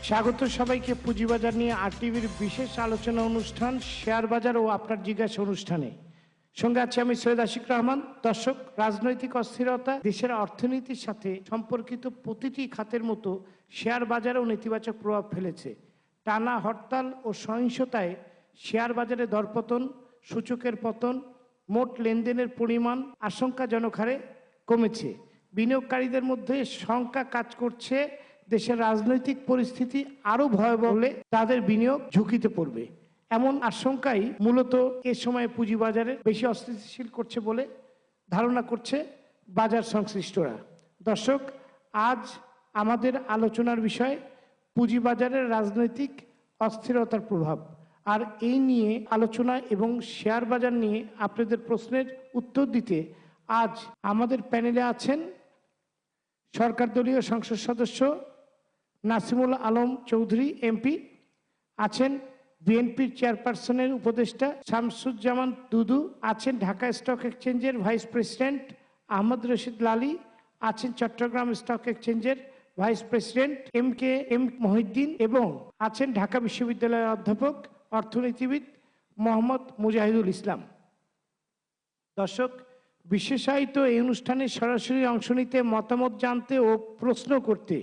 স্বাগত সবাইকে পুঁজিবাজার নিয়ে আরটিভির বিশেষ আলোচনা অনুষ্ঠান শেয়ার বাজার ও আপনার জিজ্ঞাসা অনুষ্ঠানে। সঙ্গে আছে আমি সৈয়দ আশিক রহমান। দর্শক, রাজনৈতিক অস্থিরতা দেশের অর্থনীতির সাথে সম্পর্কিত প্রতিটি খাতের মতো শেয়ার বাজারেও নেতিবাচক প্রভাব ফেলেছে। টানা হরতাল ও সহিংসতায় শেয়ার বাজারে দরপতন, সূচকের পতন, মোট লেনদেনের পরিমাণ আশঙ্কাজনক হারে কমেছে। বিনিয়োগকারীদের মধ্যে শঙ্কা কাজ করছে দেশের রাজনৈতিক পরিস্থিতি আরও ভয়াবহ হলে তাদের বিনিয়োগ ঝুঁকিতে পড়বে। এমন আশঙ্কাই মূলত এ সময় পুঁজিবাজারে বেশি অস্থিতিশীল করছে বলে ধারণা করছে বাজার সংশ্লিষ্টরা। দর্শক, আজ আমাদের আলোচনার বিষয় পুঁজিবাজারের রাজনৈতিক অস্থিরতার প্রভাব। আর এই নিয়ে আলোচনা এবং শেয়ার বাজার নিয়ে আপনাদের প্রশ্নের উত্তর দিতে আজ আমাদের প্যানেলে আছেন সরকার দলীয় সংসদ সদস্য নাসিমুল আলম চৌধুরী এমপি, আছেন বিএনপির চেয়ারপারসনের উপদেষ্টা শামসুজ্জামান দুদু, আছেন ঢাকা স্টক এক্সচেঞ্জের ভাইস প্রেসিডেন্ট আহমদ রশিদ লালী, আছেন চট্টগ্রাম স্টক এক্সচেঞ্জের ভাইস প্রেসিডেন্ট এম মহিউদ্দিন এবং আছেন ঢাকা বিশ্ববিদ্যালয়ের অধ্যাপক অর্থনীতিবিদ মোহাম্মদ মুজাহিদুল ইসলাম। দর্শক, বিশেষায়িত এই অনুষ্ঠানে সরাসরি অংশ নিতে, মতামত জানতে ও প্রশ্ন করতে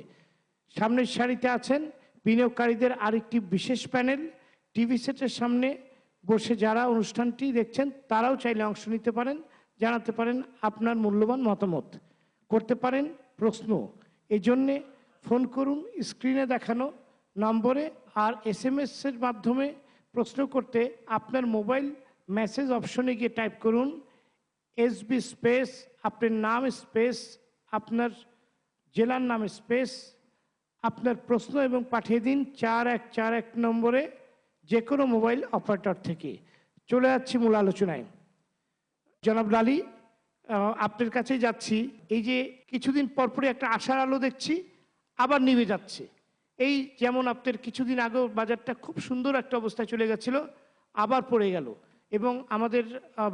সামনের সারিতে আছেন বিনিয়োগকারীদের আরেকটি বিশেষ প্যানেল। টিভি সেটের সামনে বসে যারা অনুষ্ঠানটি দেখছেন তারাও চাইলে অংশ নিতে পারেন, জানাতে পারেন আপনার মূল্যবান মতামত, করতে পারেন প্রশ্ন। এই জন্যে ফোন করুন স্ক্রিনে দেখানো নম্বরে, আর SMS-এর মাধ্যমে প্রশ্ন করতে আপনার মোবাইল মেসেজ অপশনে গিয়ে টাইপ করুন SB স্পেস, আপনার নাম স্পেস, আপনার জেলার নাম স্পেস, আপনার প্রশ্ন এবং পাঠিয়ে দিন 4141 নম্বরে, যে কোনো মোবাইল অপারেটর থেকে। চলে যাচ্ছি মূল আলোচনায়। জনাব লালী, আপনার কাছেই যাচ্ছি। এই যে কিছুদিন পরপরই একটা আশার আলো দেখছি, আবার নিভে যাচ্ছে। এই যেমন আপনার কিছুদিন আগেও বাজারটা খুব সুন্দর একটা অবস্থায় চলে গেছিল, আবার পড়ে গেল এবং আমাদের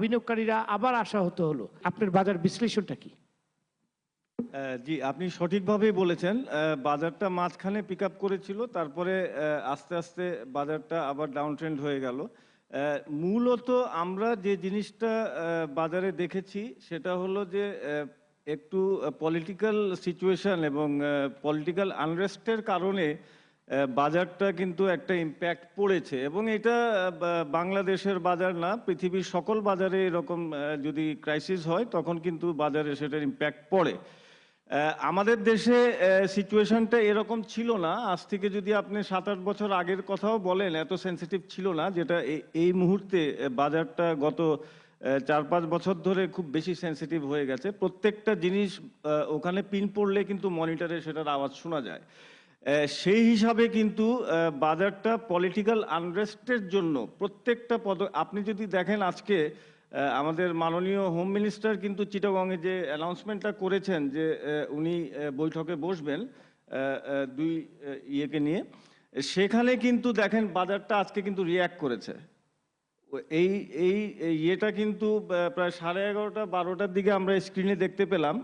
বিনিয়োগকারীরা আবার আশাহত হলো। আপনার বাজার বিশ্লেষণটা কি? জি, আপনি সঠিকভাবেই বলেছেন। বাজারটা মাঝখানে পিক আপ করেছিল, তারপরে আস্তে আস্তে বাজারটা আবার ডাউন ট্রেন্ড হয়ে গেল। মূলত আমরা যে জিনিসটা বাজারে দেখেছি সেটা হলো যে একটু পলিটিক্যাল সিচুয়েশন এবং পলিটিক্যাল আনরেস্টের কারণে বাজারটা কিন্তু একটা ইম্প্যাক্ট পড়েছে, এবং এটা বাংলাদেশের বাজার না, পৃথিবীর সকল বাজারে এরকম যদি ক্রাইসিস হয় তখন কিন্তু বাজারে সেটার ইম্প্যাক্ট পড়ে। আমাদের দেশে সিচুয়েশনটা এরকম ছিল না। আজ থেকে যদি আপনি 7-8 বছর আগের কথাও বলেন, এত সেন্সিটিভ ছিল না, যেটা এই মুহূর্তে বাজারটা গত 4-5 বছর ধরে খুব বেশি সেন্সিটিভ হয়ে গেছে। প্রত্যেকটা জিনিস ওখানে পিন পড়লে কিন্তু মনিটরে সেটার আওয়াজ শোনা যায়। সেই হিসাবে কিন্তু বাজারটা পলিটিক্যাল আনরেস্টের জন্য প্রত্যেকটা আপনি যদি দেখেন, আজকে আমাদের মাননীয় হোম মিনিস্টার কিন্তু চিটাগংয়ে যে অ্যানাউন্সমেন্টটা করেছেন যে উনি বৈঠকে বসবেন দুই ইয়েকে নিয়ে, সেখানে কিন্তু দেখেন বাজারটা আজকে কিন্তু রিয়্যাক্ট করেছে। এই এই ইয়েটা কিন্তু প্রায় 11:30-12টার দিকে আমরা স্ক্রিনে দেখতে পেলাম,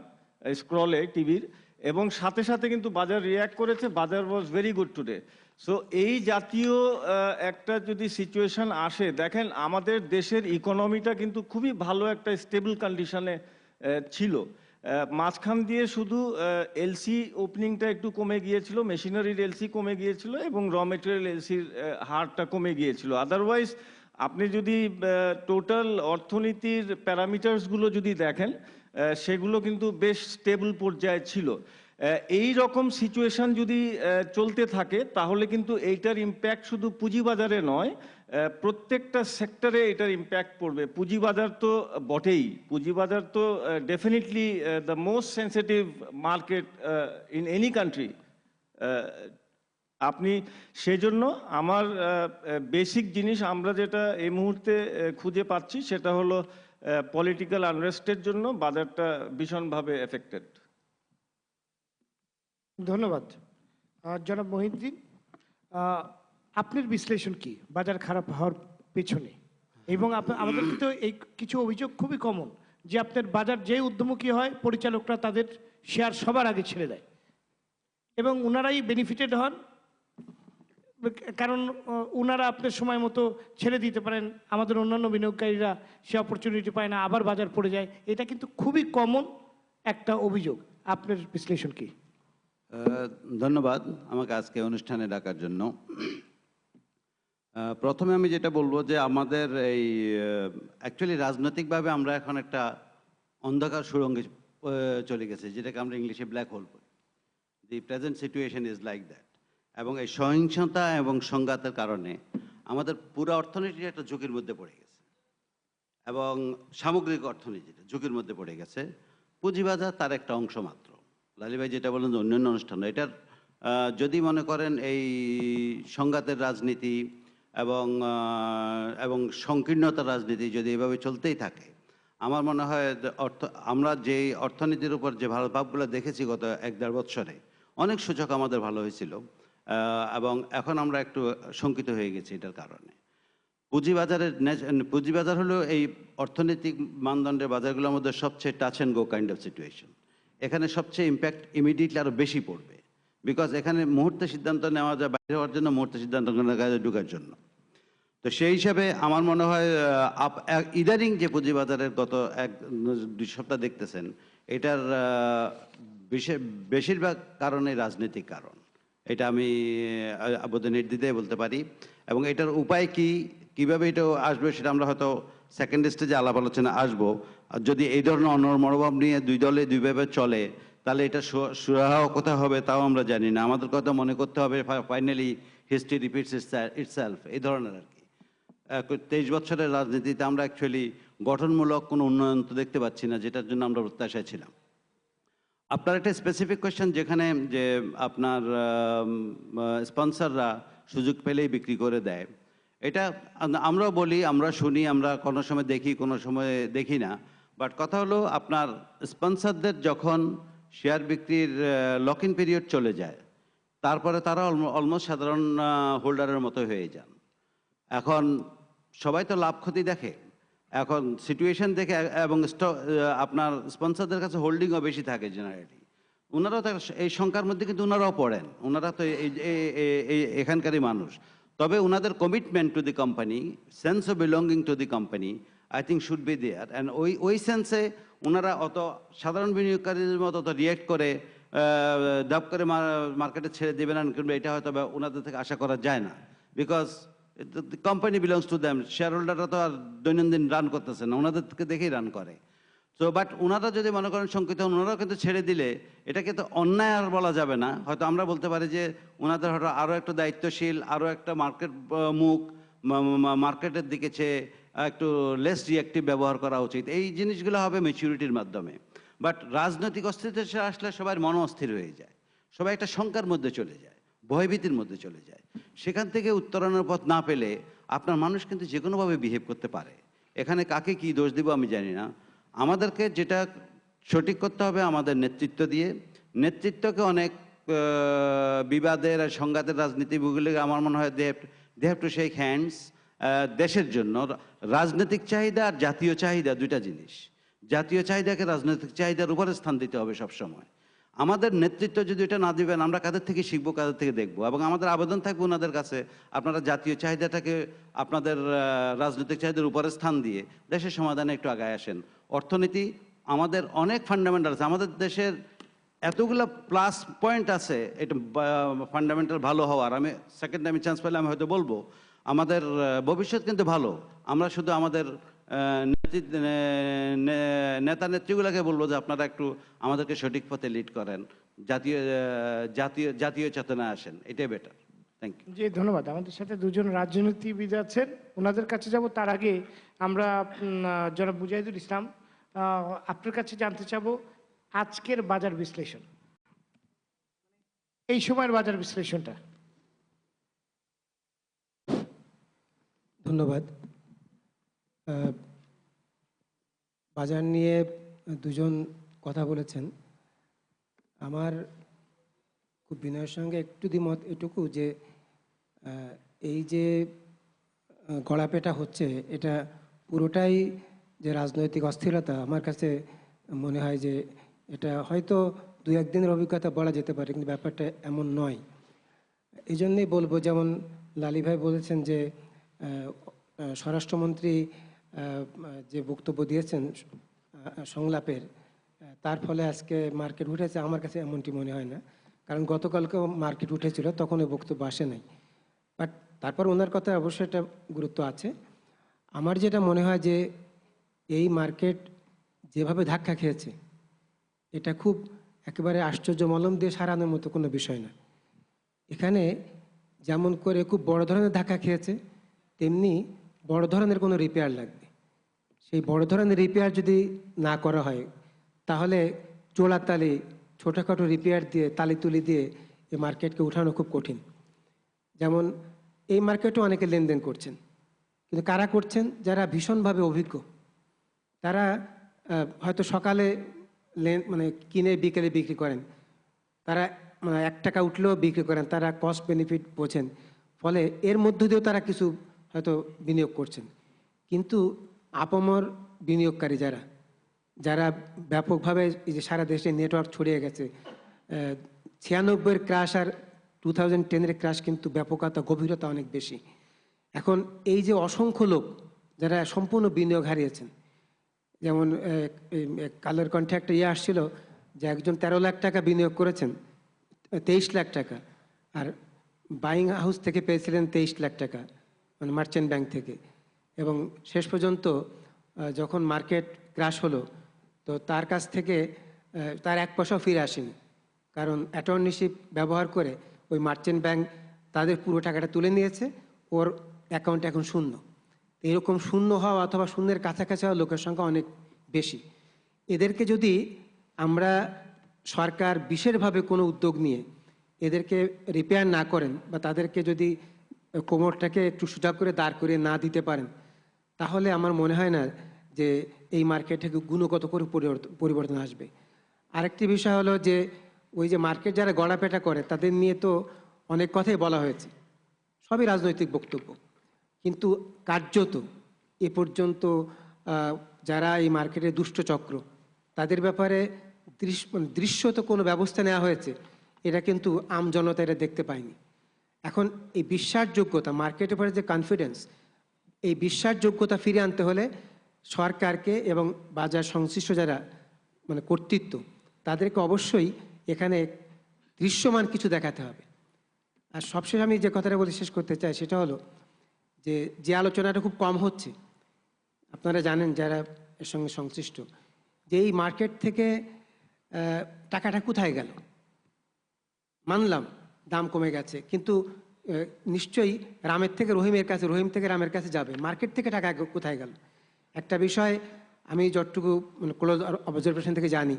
স্ক্রলে টিভির, এবং সাথে সাথে কিন্তু বাজার রিয়্যাক্ট করেছে। বাজার was very good today. So এই জাতীয় একটা যদি সিচুয়েশন আসে, দেখেন আমাদের দেশের ইকোনমিটা কিন্তু খুবই ভালো একটা স্টেবল কন্ডিশনে ছিল। মাঝখান দিয়ে শুধু এলসি ওপেনিংটা একটু কমে গিয়েছিল, মেশিনারির এলসি কমে গিয়েছিল এবং র মেটেরিয়াল এলসির হারটা কমে গিয়েছিল। আদারওয়াইজ আপনি যদি টোটাল অর্থনীতির প্যারামিটার্সগুলো যদি দেখেন, সেগুলো কিন্তু বেশ স্টেবল পর্যায়ে ছিল। এই রকম সিচুয়েশন যদি চলতে থাকে তাহলে কিন্তু এইটার ইম্প্যাক্ট শুধু পুঁজিবাজারে নয়, প্রত্যেকটা সেক্টরে এটার ইম্প্যাক্ট পড়বে। পুঁজিবাজার তো বটেই, পুঁজিবাজার তো definitely the most sensitive market in any country. আপনি সেজন্য আমার বেসিক জিনিস আমরা যেটা এই মুহূর্তে খুঁজে পাচ্ছি সেটা হলো পলিটিক্যাল আনরেস্টের জন্য বাজারটা ভীষণভাবে এফেক্টেড। ধন্যবাদ। জনাব মহিউদ্দিন, আপনার বিশ্লেষণ কি বাজার খারাপ হওয়ার পেছনে? এবং আমাদের তো এই কিছু অভিযোগ খুবই কমন যে আপনার বাজার যে উদ্যমুখী হয় পরিচালকরা তাদের শেয়ার সবার আগে ছেড়ে দেয় এবং ওনারাই বেনিফিটেড হন কারণ ওনারা আপনার সময় মতো ছেড়ে দিতে পারেন, আমাদের অন্যান্য বিনিয়োগকারীরা সে অপরচুনিটি পায় না, আবার বাজার পড়ে যায়। এটা কিন্তু খুবই কমন একটা অভিযোগ। আপনার বিশ্লেষণ কি? ধন্যবাদ আমাকে আজকে অনুষ্ঠানে ডাকার জন্য। প্রথমে আমি যেটা বলবো যে আমাদের এই অ্যাকচুয়ালি রাজনৈতিকভাবে আমরা এখন একটা অন্ধকার সুড়ঙ্গে চলে গেছে, যেটাকে আমরা ইংলিশে ব্ল্যাক হোল বলি। The present situation is like that. এবং এই সহিংসতা এবং সংঘাতের কারণে আমাদের পুরো অর্থনীতি একটা ঝুঁকির মধ্যে পড়ে গেছে, এবং সামগ্রিক অর্থনীতিটা ঝুঁকির মধ্যে পড়ে গেছে। পুঁজিবাজার তার একটা অংশ মাত্র। লালি ভাই যেটা বলেন অন্যান্য অনুষ্ঠান, এটার যদি মনে করেন এই সংঘাতের রাজনীতি এবং সংকীর্ণতার রাজনীতি যদি এভাবে চলতেই থাকে, আমার মনে হয় আমরা যেই অর্থনীতির উপর যে ভালো ভাবগুলো দেখেছি গত 1-1.5 বছরে, অনেক সূচক আমাদের ভালো হয়েছিল, এবং এখন আমরা একটু শঙ্কিত হয়ে গেছি এটার কারণে। পুঁজিবাজার হলো এই অর্থনৈতিক মানদণ্ডের বাজারগুলোর মধ্যে সবচেয়ে touch and go kind of situation. এখানে সবচেয়ে ইম্প্যাক্ট ইমিডিয়েটলি আরও বেশি পড়বে, বিকজ এখানে মুহূর্তে সিদ্ধান্ত নেওয়া যায় বাইরে হওয়ার জন্য, মুহূর্তে সিদ্ধান্ত ঢোকার জন্য। তো সেই হিসাবে আমার মনে হয় ইদানিং যে পুঁজিবাজারের গত 1-2 সপ্তাহ দেখতেছেন, এটার বেশিরভাগ কারণে রাজনৈতিক কারণ। এটা আমি বোধ নির্দ্বিধায় বলতে পারি। এবং এটার উপায় কি, কিভাবে এটা আসবে, সেটা আমরা হয়তো সেকেন্ড স্টেজে আলাপ আলোচনা আসবো। যদি এই ধরনের মনোভাব নিয়ে দুই দলে দুইভাবে চলে, তাহলে এটা সুরাহা কোথায় হবে তাও আমরা জানি না। আমাদের কথা মনে করতে হবে ফাইনালি হিস্ট্রি রিপিটস ইটসেলফ, এই ধরনের আর কি। 23 বছরের রাজনীতিতে আমরা অ্যাকচুয়ালি গঠনমূলক কোনো উন্নয়ন তো দেখতে পাচ্ছি না, যেটার জন্য আমরা প্রত্যাশায় ছিলাম। আপনার একটা স্পেসিফিক কোয়েশ্চেন, যেখানে যে আপনার স্পন্সররা সুযোগ পেলেই বিক্রি করে দেয়, এটা আমরাও বলি, আমরা শুনি, আমরা কোনো সময় দেখি, কোনো সময় দেখি না। বাট কথা হলো, আপনার স্পন্সরদের যখন শেয়ার বিক্রির লক ইন পিরিয়ড চলে যায়, তারপরে তারা অলমোস্ট সাধারণ হোল্ডারের মতো হয়ে যান। এখন সবাই তো লাভ ক্ষতি দেখে, এখন সিচুয়েশন দেখে, এবং আপনার স্পন্সরদের কাছে হোল্ডিংও বেশি থাকে জেনারেলি। ওনারাও এই সংখ্যার মধ্যে কিন্তু ওনারাও পড়েন, ওনারা তো এখানকারই মানুষ। তবে ওনাদের commitment to the company, sense of belonging to the company, I think should be there. And ওই সেন্সে ওনারা অত সাধারণ বিনিয়োগকারীদের মতো অত রিয়েক্ট করে দাব করে মার্কেটে ছেড়ে দেবে না, কিংবা এটা হয়তো ওনাদের থেকে আশা করা যায় না, because the company belongs to them. শেয়ারহোল্ডাররা তো আর দৈনন্দিন রান করতেছে না, ওনাদেরকে দেখেই রান করে। সো বাট ওনারা যদি মনে করেন শঙ্কিত, ওনারাও কিন্তু ছেড়ে দিলে এটাকে তো অন্যায় আর বলা যাবে না। হয়তো আমরা বলতে পারি যে ওনাদের হয়তো আরও একটা দায়িত্বশীল, আরও একটা মার্কেটের দিকে চেয়ে একটু লেস রিঅ্যাক্টিভ ব্যবহার করা উচিত। এই জিনিসগুলো হবে ম্যাচুরিটির মাধ্যমে। বাট রাজনৈতিক অস্থিরতা আসলে সবার মন অস্থির হয়ে যায়, সবাই একটা শঙ্কার মধ্যে চলে যায়, ভয়ভীতির মধ্যে চলে যায়। সেখান থেকে উত্তরণের পথ না পেলে আপনার মানুষ কিন্তু যে কোনোভাবে বিহেভ করতে পারে। এখানে কাকে কি দোষ দিব আমি জানি না। আমাদেরকে যেটা সঠিক করতে হবে, আমাদের নেতৃত্ব দিয়ে, নেতৃত্বকে অনেক বিবাদের আর সংঘাতের রাজনীতিগুলি আমার মনে হয় they have to shake hands. দেশের জন্য রাজনৈতিক চাহিদা আর জাতীয় চাহিদা দুইটা জিনিস। জাতীয় চাহিদাকে রাজনৈতিক চাহিদার উপরে স্থান দিতে হবে সবসময়। আমাদের নেতৃত্ব যদি এটা না দিবেন, আমরা কাদের থেকে শিখবো, কাদের থেকে দেখবো? এবং আমাদের আবেদন থাকবে ওনাদের কাছে, আপনারা জাতীয় চাহিদাটাকে আপনাদের রাজনৈতিক চাহিদার উপরে স্থান দিয়ে দেশের সমাধানে একটু আগায় আসেন। অর্থনীতি আমাদের অনেক ফান্ডামেন্টাল আছে, আমাদের দেশের এতগুলো প্লাস পয়েন্ট আছে, এটা ফান্ডামেন্টাল ভালো হওয়ার। আমি সেকেন্ড টাইম চান্স পেলে আমি হয়তো বলবো আমাদের ভবিষ্যৎ কিন্তু ভালো। আমরা শুধু আমাদের নেতা নেত্রীগুলোকে বলবো যে আপনারা একটু আমাদেরকে সঠিক পথে লিড করেন, জাতীয় জাতীয় জাতীয় চেতনায় আসেন, এটাই বেটার। Thank you. জি ধন্যবাদ। আমাদের সাথে দুজন রাজনীতিবিদ আছেন, ওনাদের কাছে যাব। তার আগে আমরা জনাব মুজাহিদুল ইসলাম, আপনার কাছে জানতে চাবো আজকের বাজার বিশ্লেষণ, এই সময়ের বাজার বিশ্লেষণটা। ধন্যবাদ। বাজার নিয়ে দুজন কথা বলেছেন। আমার খুব বিনয়ের সঙ্গে একটু দ্বিমত এটুকু যে এই যে গড়াপেটা হচ্ছে, এটা পুরোটাই যে রাজনৈতিক অস্থিরতা, আমার কাছে মনে হয় যে এটা হয়তো 2-1 দিনের অভিজ্ঞতা বলা যেতে পারে, কিন্তু ব্যাপারটা এমন নয়। এই জন্যেই বলবো, যেমন লালি ভাই বলেছেন যে স্বরাষ্ট্রমন্ত্রী যে বক্তব্য দিয়েছেন সংলাপের, তার ফলে আজকে মার্কেট উঠেছে, আমার কাছে এমনটি মনে হয় না। কারণ গতকালকেও মার্কেট উঠেছিল, তখন ওই বক্তব্য আসে নাই। বাট তারপর ওনার কথায় অবশ্যই একটা গুরুত্ব আছে। আমার যেটা মনে হয় যে এই মার্কেট যেভাবে ধাক্কা খেয়েছে, এটা খুব একেবারে আশ্চর্য মলম দিয়ে সারানোর মতো কোনো বিষয় না। এখানে যেমন করে খুব বড় ধরনের ধাক্কা খেয়েছে, তেমনি বড় ধরনের কোনো রিপেয়ার লাগবে। সেই বড় ধরনের রিপেয়ার যদি না করা হয়, তাহলে চোলাতালি ছোটোখাটো রিপেয়ার দিয়ে তালি তুলি দিয়ে এই মার্কেটকে উঠানো খুব কঠিন। যেমন এই মার্কেটও অনেকে লেনদেন করছেন, কিন্তু কারা করছেন? যারা ভীষণভাবে অভিজ্ঞ। তারা হয়তো সকালে মানে কিনে বিকেলে বিক্রি করেন, তারা মানে 1 টাকা উঠলেও বিক্রি করেন, তারা কস্ট বেনিফিট বোঝেন, ফলে এর মধ্য দিয়েও তারা কিছু হয়তো বিনিয়োগ করছেন। কিন্তু আপামর বিনিয়োগকারী যারা যারা ব্যাপকভাবে এই যে সারা দেশে নেটওয়ার্ক ছড়িয়ে গেছে, 96-এর ক্রাশ আর 2010-এর ক্রাশ কিন্তু ব্যাপকতা গভীরতা অনেক বেশি। এখন এই যে অসংখ্য লোক যারা সম্পূর্ণ বিনিয়োগ হারিয়েছেন, যেমন কালের কণ্ঠে একটা আসছিল যে একজন 13 লাখ টাকা বিনিয়োগ করেছেন, 23 লাখ টাকা, আর বাইং হাউস থেকে পেয়েছিলেন 23 লাখ টাকা, মানে মার্চেন্ট ব্যাংক থেকে। এবং শেষ পর্যন্ত যখন মার্কেট ক্র্যাশ হলো, তো তার কাছ থেকে তার 1 পয়সাও ফিরে আসেনি, কারণ অ্যাটর্নিশিপ ব্যবহার করে ওই মার্চেন্ট ব্যাংক তাদের পুরো টাকাটা তুলে নিয়েছে, ওর অ্যাকাউন্ট এখন শূন্য। এরকম শূন্য হওয়া অথবা শূন্যের কাছাকাছি হওয়া লোকের সংখ্যা অনেক বেশি। এদেরকে যদি আমরা সরকার বিশেষভাবে কোনো উদ্যোগ নিয়ে এদেরকে রিপেয়ার না করেন, বা তাদেরকে যদি কোমরটাকে একটু সোজা করে দাঁড় করিয়ে না দিতে পারেন, তাহলে আমার মনে হয় না যে এই মার্কেটে গুণগত করে পরিবর্তন আসবে। আরেকটি বিষয় হলো যে ওই যে মার্কেট যারা গড়াপেটা করে তাদের নিয়ে তো অনেক কথাই বলা হয়েছে, সবই রাজনৈতিক বক্তব্য। কিন্তু কার্যত এ পর্যন্ত যারা এই মার্কেটে দুষ্টচক্র, তাদের ব্যাপারে দৃশ্যত কোনো ব্যবস্থা নেওয়া হয়েছে, এটা কিন্তু আম জনতা এটা দেখতে পায়নি। এখন এই বিশ্বাসযোগ্যতা, মার্কেটের উপরে যে কনফিডেন্স, এই বিশ্বাসযোগ্যতা ফিরে আনতে হলে সরকারকে এবং বাজার সংশ্লিষ্ট যারা মানে কর্তৃত্ব, তাদেরকে অবশ্যই এখানে দৃশ্যমান কিছু দেখাতে হবে। আর সবশেষে আমি যে কথাটা বলে শেষ করতে চাই সেটা হলো যে আলোচনাটা খুব কম হচ্ছে, আপনারা জানেন যারা এর সঙ্গে সংশ্লিষ্ট, যে এই মার্কেট থেকে টাকাটা কোথায় গেল। মানলাম দাম কমে গেছে, কিন্তু নিশ্চয়ই রামের থেকে রহিমের কাছে, রহিম থেকে রামের কাছে যাবে, মার্কেট থেকে টাকা কোথায় গেল। একটা বিষয় আমি যতটুকু মানে ক্লোজ অবজারভেশন থেকে জানি,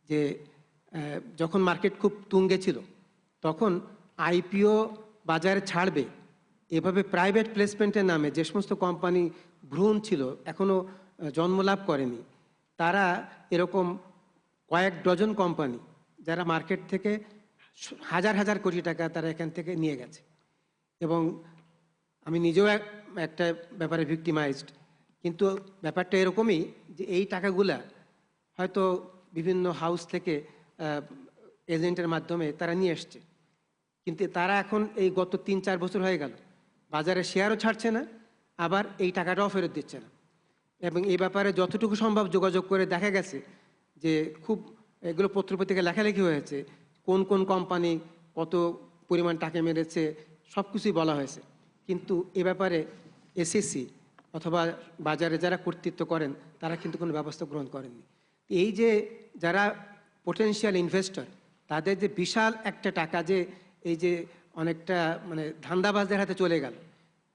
যে যখন মার্কেট খুব তুঙ্গে ছিল, তখন আইপিও বাজারে ছাড়বে এভাবে প্রাইভেট প্লেসমেন্টের নামে যে সমস্ত কোম্পানি ভ্রূণ ছিল, এখনও জন্মলাভ করেনি, তারা এরকম কয়েক ডজন কোম্পানি যারা মার্কেট থেকে হাজার হাজার কোটি টাকা তারা এখান থেকে নিয়ে গেছে। এবং আমি নিজেও একটা ব্যাপারে ভিক্টিমাইজড, কিন্তু ব্যাপারটা এরকমই যে এই টাকাগুলা হয়তো বিভিন্ন হাউস থেকে এজেন্টের মাধ্যমে তারা নিয়ে এসছে, কিন্তু তারা এখন এই গত 3-4 বছর হয়ে গেল বাজারে শেয়ারও ছাড়ছে না, আবার এই টাকাটাও ফেরত দিচ্ছে না। এবং এই ব্যাপারে যতটুকু সম্ভব যোগাযোগ করে দেখা গেছে যে খুব এগুলো পত্রপত্রিকা লেখালেখি হয়েছে, কোন কোন কোম্পানি কত পরিমাণ টাকা মেরেছে সব কিছুই বলা হয়েছে, কিন্তু এ ব্যাপারে এসএসসি অথবা বাজারে যারা কর্তৃত্ব করেন তারা কিন্তু কোনো ব্যবস্থা গ্রহণ করেননি। এই যে যারা পোটেনশিয়াল ইনভেস্টর, তাদের যে বিশাল একটা টাকা যে এই যে অনেকটা মানে ধান্দাবাজদের হাতে চলে গেল,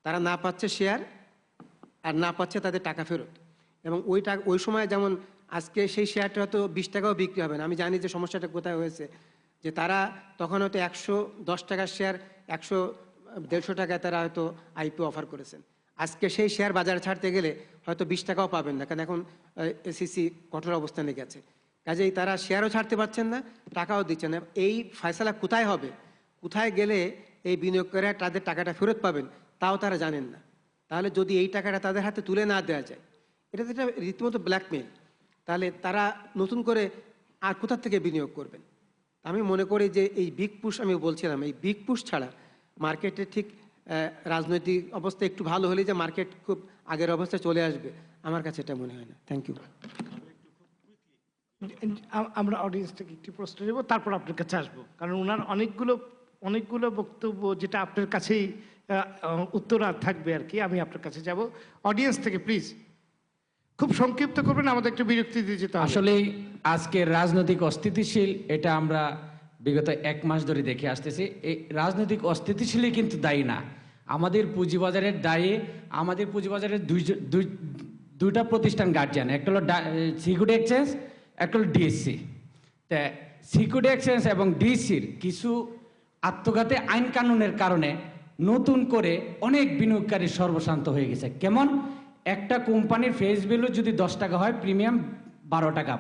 তারা না পাচ্ছে শেয়ার আর না পাচ্ছে তাদের টাকা ফেরত। এবং ওই সময় যেমন আজকে সেই শেয়ারটা হয়তো 20 টাকাও বিক্রি হবে না। আমি জানি যে সমস্যাটা কোথায় হয়েছে, যে তারা তখন হয়তো 110 টাকার শেয়ার 100-150 টাকায় তারা হয়তো আইপিও অফার করেছেন। আজকে সেই শেয়ার বাজারে ছাড়তে গেলে হয়তো 20 টাকাও পাবেন না, কারণ এখন এসিসি কঠোর অবস্থানে গেছে। কাজেই তারা শেয়ারও ছাড়তে পারছেন না, টাকাও দিচ্ছেন না। এই ফয়সালা কোথায় হবে, কোথায় গেলে এই বিনিয়োগকারীরা তাদের টাকাটা ফেরত পাবেন, তাও তারা জানেন না। তাহলে যদি এই টাকাটা তাদের হাতে তুলে না দেওয়া যায়, এটা তো একটা রীতিমতো ব্ল্যাকমেল, তাহলে তারা নতুন করে আর কোথা থেকে বিনিয়োগ করবেন। আমি মনে করি যে এই বিগ পুশ, আমি বলছিলাম এই বিগ পুশ ছাড়া মার্কেটে ঠিক রাজনৈতিক অবস্থা একটু ভালো হলে যে মার্কেট খুব আগের অবস্থায় চলে আসবে, আমার কাছে এটা মনে হয় না। Thank you. আমরা অডিয়েন্স থেকে একটি প্রশ্ন নেব, তারপর আপনার কাছে আসবো, কারণ ওনার অনেকগুলো বক্তব্য যেটা আপনার কাছেই উত্তর আর থাকবে আর কি। আমি আপনার কাছে যাব। অডিয়েন্স থেকে প্লিজ খুব সংক্ষিপ্ত করবেন, আমাদের একটা বিরক্তি দিয়ে যেতে হবে। আসলে আজকের রাজনৈতিক অস্থিতিশীল, এটা আমরা বিগত 1 মাস ধরে দেখে আসতেছি। এই রাজনৈতিক অস্থিতিশীলই কিন্তু দায়ী না, আমাদের পুঁজিবাজারের দায়ে। আমাদের পুঁজিবাজারের দুইটা প্রতিষ্ঠান গার্জিয়ান, একটা হলো সিকিউরিটি এক্সচেঞ্জ, একটা হলো ডিএসসি। তা সিকিউরিটি এক্সচেঞ্জ এবং ডিএসসির কিছু আত্মঘাতী আইন কানুনের কারণে নতুন করে অনেক বিনিয়োগকারী সর্বশান্ত হয়ে গেছে। কেমন? একটা কোম্পানির ফেস ভ্যালু যদি 10 টাকা হয়, প্রিমিয়াম 12 টাকা,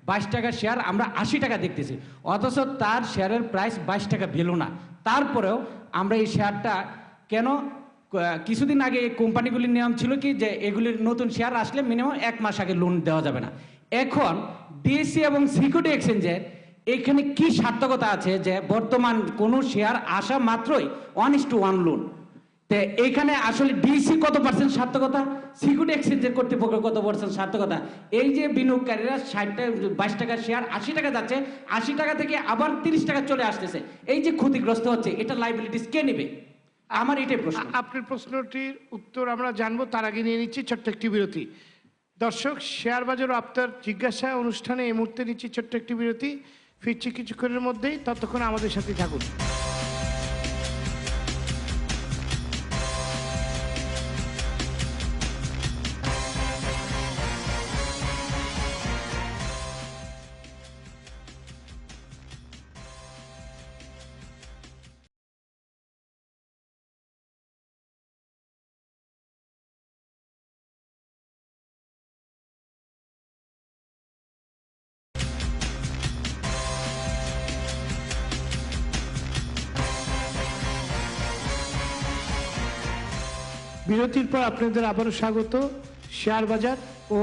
22 টাকা শেয়ার আমরা 80 টাকা দেখতেছি, অথচ তার শেয়ারের প্রাইস 22 টাকা ভ্যালু না। তারপরেও আমরা এই শেয়ারটা কেন, কিছুদিন আগে এই কোম্পানিগুলির নিয়ম ছিল কি যে এগুলির নতুন শেয়ার আসলে মিনিমাম 1 মাস আগে লোন দেওয়া যাবে না। এখন ডিএসসি এবং সিকিউরিটি এক্সচেঞ্জের এখানে কি সার্থকতা আছে যে বর্তমান কোনো শেয়ার আসা মাত্রই 1:1 লোন? তো এইখানে আসলে ডিসি কত পার্সেন্ট সার্থকতা, সিকিউরিটি এক্সচেঞ্জের কর্তৃপক্ষ কত পার্সেন্ট সার্থকতা? এই যে বিনিয়োগকারীরা 22 টাকা শেয়ার 80 টাকা যাচ্ছে, 80 টাকা থেকে আবার 30 টাকা চলে আসতেছে, এই যে ক্ষতিগ্রস্ত হচ্ছে, এটা লাইবিলিটিস কে নেবে? আমার এটাই প্রশ্ন। আপনার প্রশ্নটির উত্তর আমরা জানবো, তার আগে নিয়ে নিচ্ছি ছোট্ট একটি বিরতি। দর্শক, শেয়ার বাজার ও আপনার জিজ্ঞাসা অনুষ্ঠানে এই মুহূর্তে নিচ্ছি ছোট্ট একটি বিরতি। ফিরছি কিছুক্ষণের মধ্যেই, ততক্ষণ আমাদের সাথে থাকুন। বিরতির পর আপনাদের আবারও স্বাগত শেয়ার বাজার ও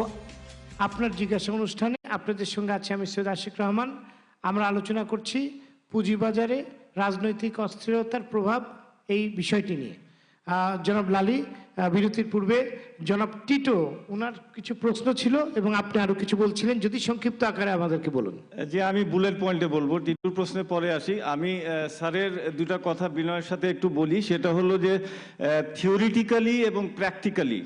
আপনার জিজ্ঞাসা অনুষ্ঠানে। আপনাদের সঙ্গে আছি আমি সৈয়দ আশিক রহমান। আমরা আলোচনা করছি পুঁজিবাজারে রাজনৈতিক অস্থিরতার প্রভাব, এই বিষয়টি নিয়ে। জনাব লালী, বিরতির পূর্বে জনাব টিটো, ওনার কিছু প্রশ্ন ছিল এবং আপনি আরো কিছু বলছিলেন, যদি সংক্ষিপ্ত আকারে আমাদেরকে বলুন। যে আমি বুলেট পয়েন্টে বলবো, টিটুর প্রশ্নের পরে আসি। আমি স্যারের দুটা কথা বিনয়ের সাথে একটু বলি। সেটা হলো যে থিওরিটিক্যালি এবং প্র্যাকটিক্যালি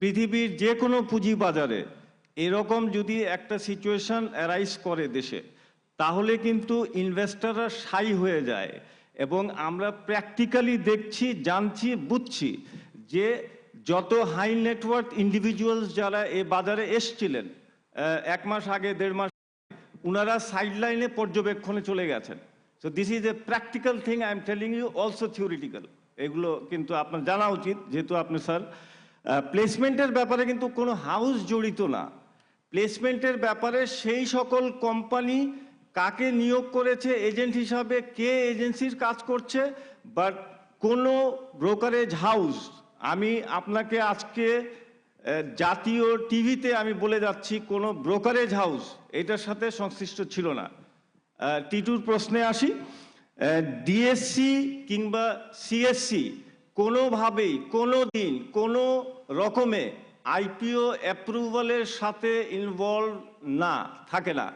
পৃথিবীর যে কোনো পুঁজি বাজারে এরকম যদি একটা সিচুয়েশন অ্যারাইজ করে দেশে, তাহলে কিন্তু ইনভেস্টররা সাই হয়ে যায়। এবং আমরা প্র্যাকটিক্যালি দেখছি, জানছি, বুঝছি যে যত হাই নেটওয়ার্থ ইন্ডিভিজুয়ালস যারা এই বাজারে এসছিলেন 1 মাস আগে, 1.5 মাস, উনারা সাইডলাইনে পর্যবেক্ষণে চলে গেছেন। So this is a practical thing, I am telling you, also theoretical. এগুলো কিন্তু আপনার জানা উচিত, যেহেতু আপনি স্যার। প্লেসমেন্টের ব্যাপারে কিন্তু কোনো হাউস জড়িত না। প্লেসমেন্টের ব্যাপারে সেই সকল কোম্পানি কাকে নিয়োগ করেছে এজেন্ট হিসাবে, কে এজেন্সির কাজ করছে, বাট কোনো ব্রোকারেজ হাউস, আমি আপনাকে আজকে জাতীয় টিভিতে আমি বলে যাচ্ছি, কোনো ব্রোকারেজ হাউস এটার সাথে সংশ্লিষ্ট ছিল না। টিটুর প্রশ্নে আসি। ডিএসসি কিংবা সিএসসি কোনোভাবেই কোনো দিন কোনো রকমে আইপিও অ্যাপ্রুভালের সাথে ইনভলভ না, থাকে না।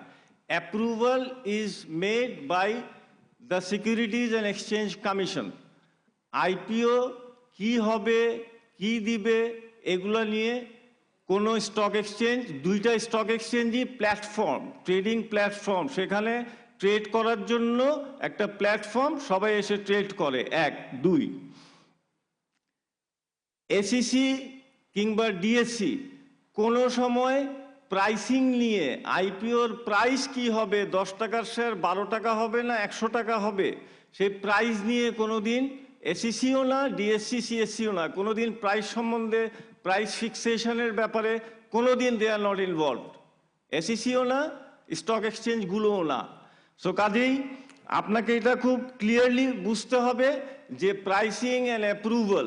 Approval is made by the securities and exchange commission. IPO কি হবে, কি দিবে, এগুলো নিয়ে কোনো স্টক এক্সচেঞ্জ, 2টা স্টক এক্সচেঞ্জই প্ল্যাটফর্ম, ট্রেডিং প্ল্যাটফর্ম, সেখানে ট্রেড করার জন্য একটা প্ল্যাটফর্ম, সবাই এসে ট্রেড করে। 1, 2 এসিসি কিংবা ডিএসসি কোনো সময় প্রাইসিং নিয়ে, আইপিওর প্রাইস কি হবে, 10 টাকার শেয়ার 12 টাকা হবে না 100 টাকা হবে, সেই প্রাইস নিয়ে কোনো দিন এসিসিও না, ডিএসসি সিএসসিও না, কোনো দিন প্রাইস সম্বন্ধে, প্রাইস ফিক্সেশনের ব্যাপারে কোনো দিন দে আর নট ইনভলভড। এসিসিও না, স্টক এক্সচেঞ্জগুলোও না। সো কাজেই আপনাকে এটা খুব ক্লিয়ারলি বুঝতে হবে যে প্রাইসিং অ্যান্ড অ্যাপ্রুভাল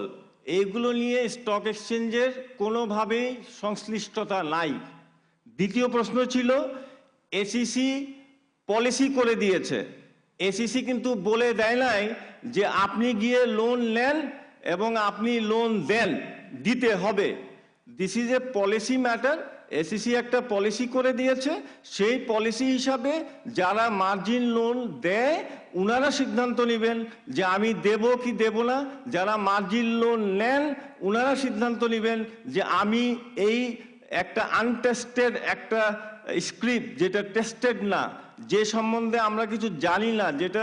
এইগুলো নিয়ে স্টক এক্সচেঞ্জের কোনোভাবেই সংশ্লিষ্টতা নাই। দ্বিতীয় প্রশ্ন ছিল, এসিসি পলিসি করে দিয়েছে এসিসি কিন্তু বলে দেয় নাই যে আপনি গিয়ে লোন নেন এবং আপনি লোন দেন, দিতে হবে। This is a policy matter. SEC একটা পলিসি করে দিয়েছে, সেই পলিসি হিসাবে যারা মার্জিন লোন দেয় উনারা সিদ্ধান্ত নেবেন যে আমি দেব কি দেব না। যারা মার্জিন লোন নেন উনারা সিদ্ধান্ত নেবেন যে আমি এই একটা আনটেস্টেড একটা স্ক্রিপ্ট, যেটা টেস্টেড না, যে সম্বন্ধে আমরা কিছু জানি না, যেটা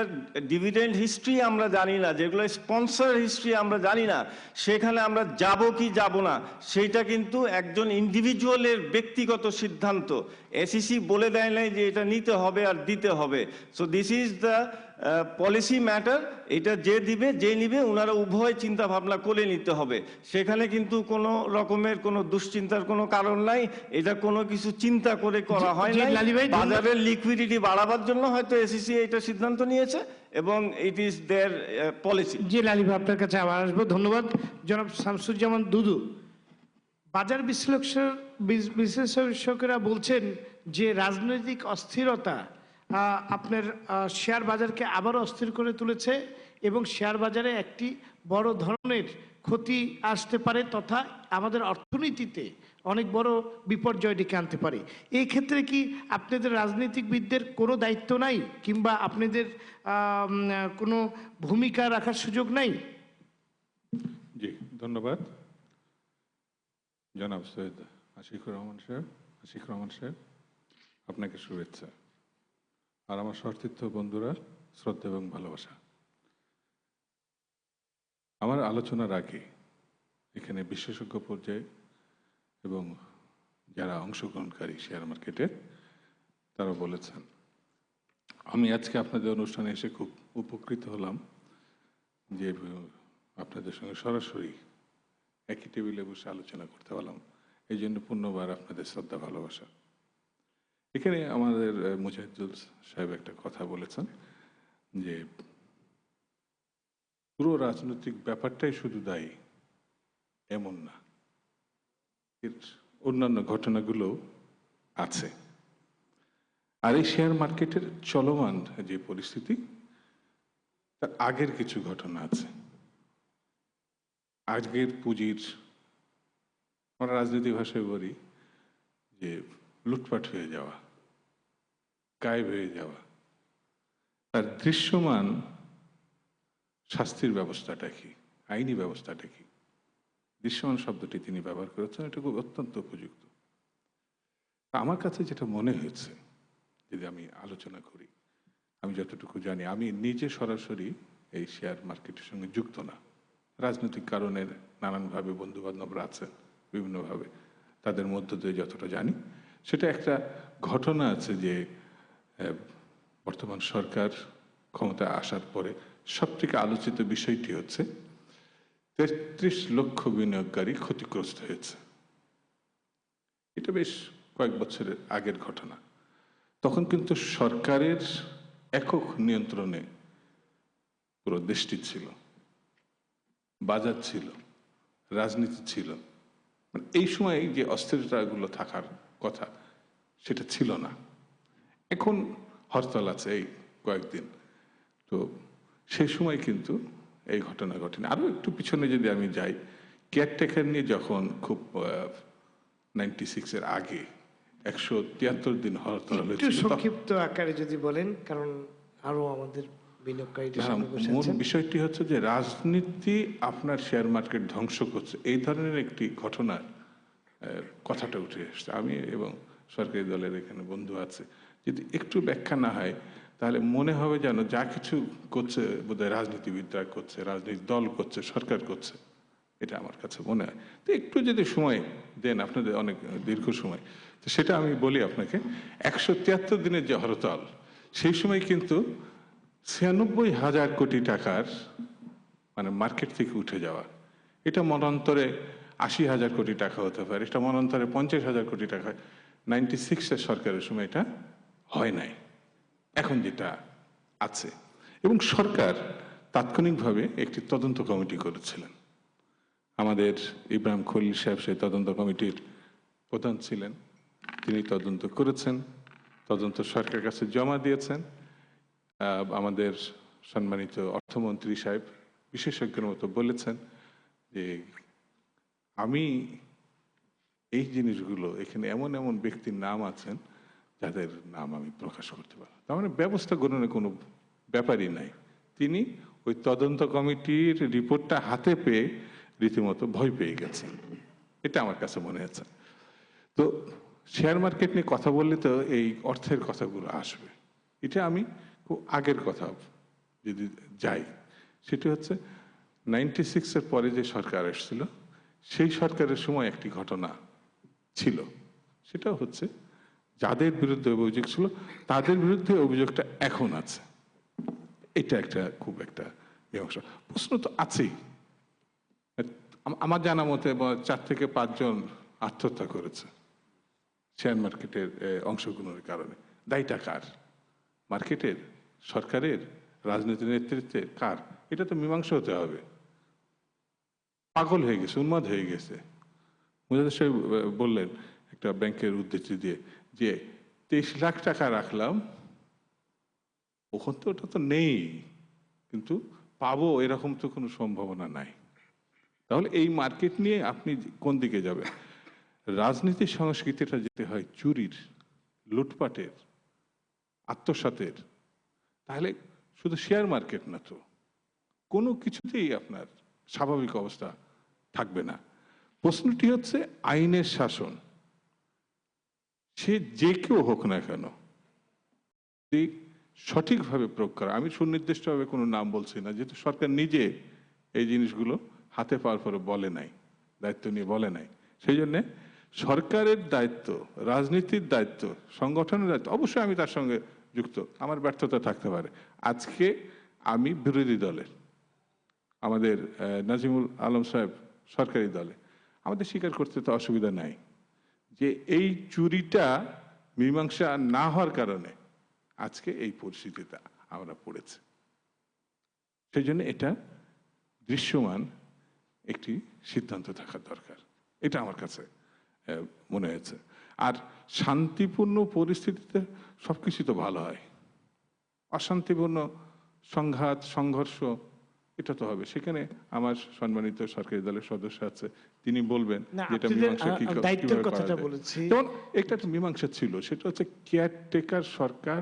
ডিভিডেন্ড হিস্ট্রি আমরা জানি না, যেগুলো স্পন্সর হিস্ট্রি আমরা জানি না, সেখানে আমরা যাব কি যাব না, সেইটা কিন্তু একজন ইন্ডিভিজুয়ালের ব্যক্তিগত সিদ্ধান্ত। এসিসি বলে দেয় নাই যে এটা নিতে হবে আর দিতে হবে। So this is the policy matter. এটা যে দিবে যে নিবে ওনারা উভয় চিন্তা ভাবনা করে নিতে হবে। সেখানে কিন্তু কোনো রকমের কোনো দুশ্চিন্তার কোনো কারণ নাই। এটা কোনো কিছু চিন্তা করে করা হয় জি, না। লালি ভাই, বাজারের লিকুইডিটি বাড়াবার জন্য হয়তো এসিসি এটা সিদ্ধান্ত নিয়েছে এবং ইট ইজ দেয়ার পলিসি। জি লালি ভাই, আপনার কাছে আবার আসবো। ধন্যবাদ জনাব শামসুজ্জামান দুদু। বাজার বিশ্লেষকেরা বলছেন যে রাজনৈতিক অস্থিরতা আপনার শেয়ার বাজারকে আবারও অস্থির করে তুলেছে এবং শেয়ার বাজারে একটি বড় ধরনের ক্ষতি আসতে পারে, তথা আমাদের অর্থনীতিতে অনেক বড় বিপর্যয় ডেকে আনতে পারে। এই ক্ষেত্রে কি আপনাদের রাজনীতিবিদদের কোনো দায়িত্ব নাই, কিংবা আপনাদের কোনো ভূমিকা রাখার সুযোগ নাই? জি, ধন্যবাদ জনাব সৈয়দ আশিকুর রহমান সাহেব, আপনাকে শুভেচ্ছা। আর আমার সতীর্থ বন্ধুরা, শ্রদ্ধা এবং ভালোবাসা। আমার আলোচনার আগে এখানে বিশেষজ্ঞ পর্যায়ে এবং যারা অংশগ্রহণকারী শেয়ার মার্কেটে তারা বলেছেন, আমি আজকে আপনাদের অনুষ্ঠানে এসে খুব উপকৃত হলাম যে আপনাদের সঙ্গে সরাসরি একই টেবিলে বসে আলোচনা করতে পারলাম। এই জন্য পূর্ণবার আপনাদের শ্রদ্ধা ভালোবাসা। এখানে আমাদের মুজাহিদুল সাহেব একটা কথা বলেছেন যে পুরো রাজনৈতিক ব্যাপারটাই শুধু দায়ী, এমন না, এর অন্যান্য ঘটনাগুলো আছে। আর এই শেয়ার মার্কেটের চলমান যে পরিস্থিতি, তার আগের কিছু ঘটনা আছে। আজকের পুঁজির, আমরা রাজনীতি ভাষায় বলি যে লুটপাট হয়ে যাওয়া, গায়েব হয়ে যাওয়া, তার দৃশ্যমান শাস্তির ব্যবস্থাটা কি, আইনি ব্যবস্থাটা কি, দৃশ্যমান শব্দটি তিনি ব্যবহার করেছেন, এটা খুব অত্যন্ত উপযুক্ত। আমার কাছে যেটা মনে হয়েছে, যদি আমি আলোচনা করি, আমি যতটুকু জানি, আমি নিজে সরাসরি এই শেয়ার মার্কেটের সঙ্গে যুক্ত না, রাজনৈতিক কারণে নানানভাবে বন্ধু বান্ধবরা আছেন বিভিন্নভাবে, তাদের মধ্য দিয়ে যতটা জানি, সেটা একটা ঘটনা আছে যে বর্তমান সরকার ক্ষমতায় আসার পরে সবথেকে আলোচিত বিষয়টি হচ্ছে ৩৩ লক্ষ বিনিয়োগকারী ক্ষতিগ্রস্ত হয়েছে। এটা বেশ কয়েক বছরের আগের ঘটনা। তখন কিন্তু সরকারের একক নিয়ন্ত্রণে পুরো দেশটি ছিল, বাজার ছিল, রাজনীতি ছিল। মানে এই সময় যে অস্থিরতাগুলো থাকার কথা সেটা ছিল না। এখন হরতাল আছে এই কয়েকদিন, তো সেই সময় কিন্তু এই ঘটনা ঘটেনি। আরও একটু পিছনে যদি আমি যাই, কেয়ারটেকার নিয়ে যখন খুব 96-এর আগে 173 দিন হরতাল একটু হয়েছিল, সংক্ষিপ্ত আকারে যদি বলেন, কারণ আরো আমাদের বিনিয়োগকারীদের সামনে বসে মূল আছেন। বিষয়টি হচ্ছে যে রাজনীতি আপনার শেয়ার মার্কেট ধ্বংস করছে, এই ধরনের একটি ঘটনার কথাটা উঠে এসছে। আমি এবং সরকারি দলের এখানে বন্ধু আছে, যদি একটু ব্যাখ্যা না হয় তাহলে মনে হবে যেন যা কিছু করছে বোধহয় রাজনীতিবিদরা করছে, রাজনৈতিক দল করছে, সরকার করছে, এটা আমার কাছে মনে হয়। তো একটু যদি সময় দেন, আপনাদের অনেক দীর্ঘ সময়, তো সেটা আমি বলি আপনাকে। 173 দিনের যে হরতাল, সেই সময় কিন্তু 96,000 কোটি টাকার মানে মার্কেট থেকে উঠে যাওয়া, এটা মনান্তরে 80,000 কোটি টাকা হতে পারে, এটা মনান্তরে 50,000 কোটি টাকা। 96-এর সরকারের সময় এটা হয় নাই, এখন যেটা আছে। এবং সরকার তাৎক্ষণিকভাবে একটি তদন্ত কমিটি করেছিলেন। আমাদের ইব্রাহিম খলিল সাহেব সেই তদন্ত কমিটির প্রধান ছিলেন, তিনি তদন্ত করেছেন, তদন্ত সরকারের কাছে জমা দিয়েছেন। আমাদের সম্মানিত অর্থমন্ত্রী সাহেব বিশেষজ্ঞের মতো বলেছেন যে আমি এই জিনিসগুলো এখানে এমন এমন ব্যক্তির নাম আছেন যাদের নাম আমি প্রকাশ করতে পারব, তার মানে ব্যবস্থা গ্রহণের কোনো ব্যাপারই নাই। তিনি ওই তদন্ত কমিটির রিপোর্টটা হাতে পেয়ে রীতিমতো ভয় পেয়ে গেছেন, এটা আমার কাছে মনে হচ্ছে। তো শেয়ার মার্কেট নিয়ে কথা বললে তো এই অর্থের কথাগুলো আসবে। এটা আমি খুব আগের কথা যদি যাই, সেটি হচ্ছে 96-এর পরে যে সরকার এসেছিল, সেই সরকারের সময় একটি ঘটনা ছিল, সেটা হচ্ছে যাদের বিরুদ্ধে অভিযোগ ছিল তাদের বিরুদ্ধে অভিযোগটা এখন আছে। এটা একটা খুব একটা মীমাংসা প্রশ্ন তো আছেই। আমার জানা মতে 4 থেকে 5 জন আত্মহত্যা করেছে শেয়ার মার্কেটের অংশগ্রহণের কারণে। দায়টা কার? মার্কেটের, সরকারের, রাজনীতির নেতৃত্বের, কার? এটা তো মীমাংসা হতে হবে। পাগল হয়ে গেছে, উন্মাদ হয়ে গেছে। মুজাহিদ সাহেব বললেন একটা ব্যাংকের উদ্ধৃতি দিয়ে যে 23 লাখ টাকা রাখলাম, ওখান তো ওটা তো নেই, কিন্তু পাবো এরকম তো কোনো সম্ভাবনা নাই। তাহলে এই মার্কেট নিয়ে আপনি কোন দিকে যাবেন? রাজনীতির সংস্কৃতিটা যেতে হয় চুরির, লুটপাটের, আত্মসাতের, তাহলে শুধু শেয়ার মার্কেট না, তো কোনো কিছুতেই আপনার স্বাভাবিক অবস্থা থাকবে না। প্রশ্নটি হচ্ছে আইনের শাসন, সে যে কেউ হোক না কেন যদি সঠিকভাবে প্রয়োগ করা। আমি সুনির্দিষ্টভাবে কোনো নাম বলছি না, যেহেতু সরকার নিজে এই জিনিসগুলো হাতে পাওয়ার পরে বলে নাই, দায়িত্ব নিয়ে বলে নাই। সেই জন্যে সরকারের দায়িত্ব, রাজনীতির দায়িত্ব, সংগঠনের দায়িত্ব, অবশ্যই আমি তার সঙ্গে যুক্ত, আমার ব্যর্থতা থাকতে পারে। আজকে আমি বিরোধী দলের, আমাদের নাজিমুল আলম সাহেব সরকারি দলে, আমাদের স্বীকার করতে তো অসুবিধা নাই যে এই চুরিটা মীমাংসা না হওয়ার কারণে আজকে এই পরিস্থিতিতে আমরা পড়েছি। সেই জন্য এটা দৃশ্যমান একটি সিদ্ধান্ত থাকা দরকার, এটা আমার কাছে মনে হয়েছে। আর শান্তিপূর্ণ পরিস্থিতিতে সবকিছু তো ভালো হয়, অশান্তিপূর্ণ সংঘাত, সংঘর্ষ, এটা তো হবে। সেখানে আমার সম্মানিত সরকারি দলের সদস্য আছে, তিনি বলবেন না, যেটা আপনাদের মীমাংসা দায়িত্বের কিভাবে করা কথাটা যায়। বলেছি। যেমন একটা মীমাংসা ছিল, সেটা হচ্ছে কেয়ারটেকার সরকার।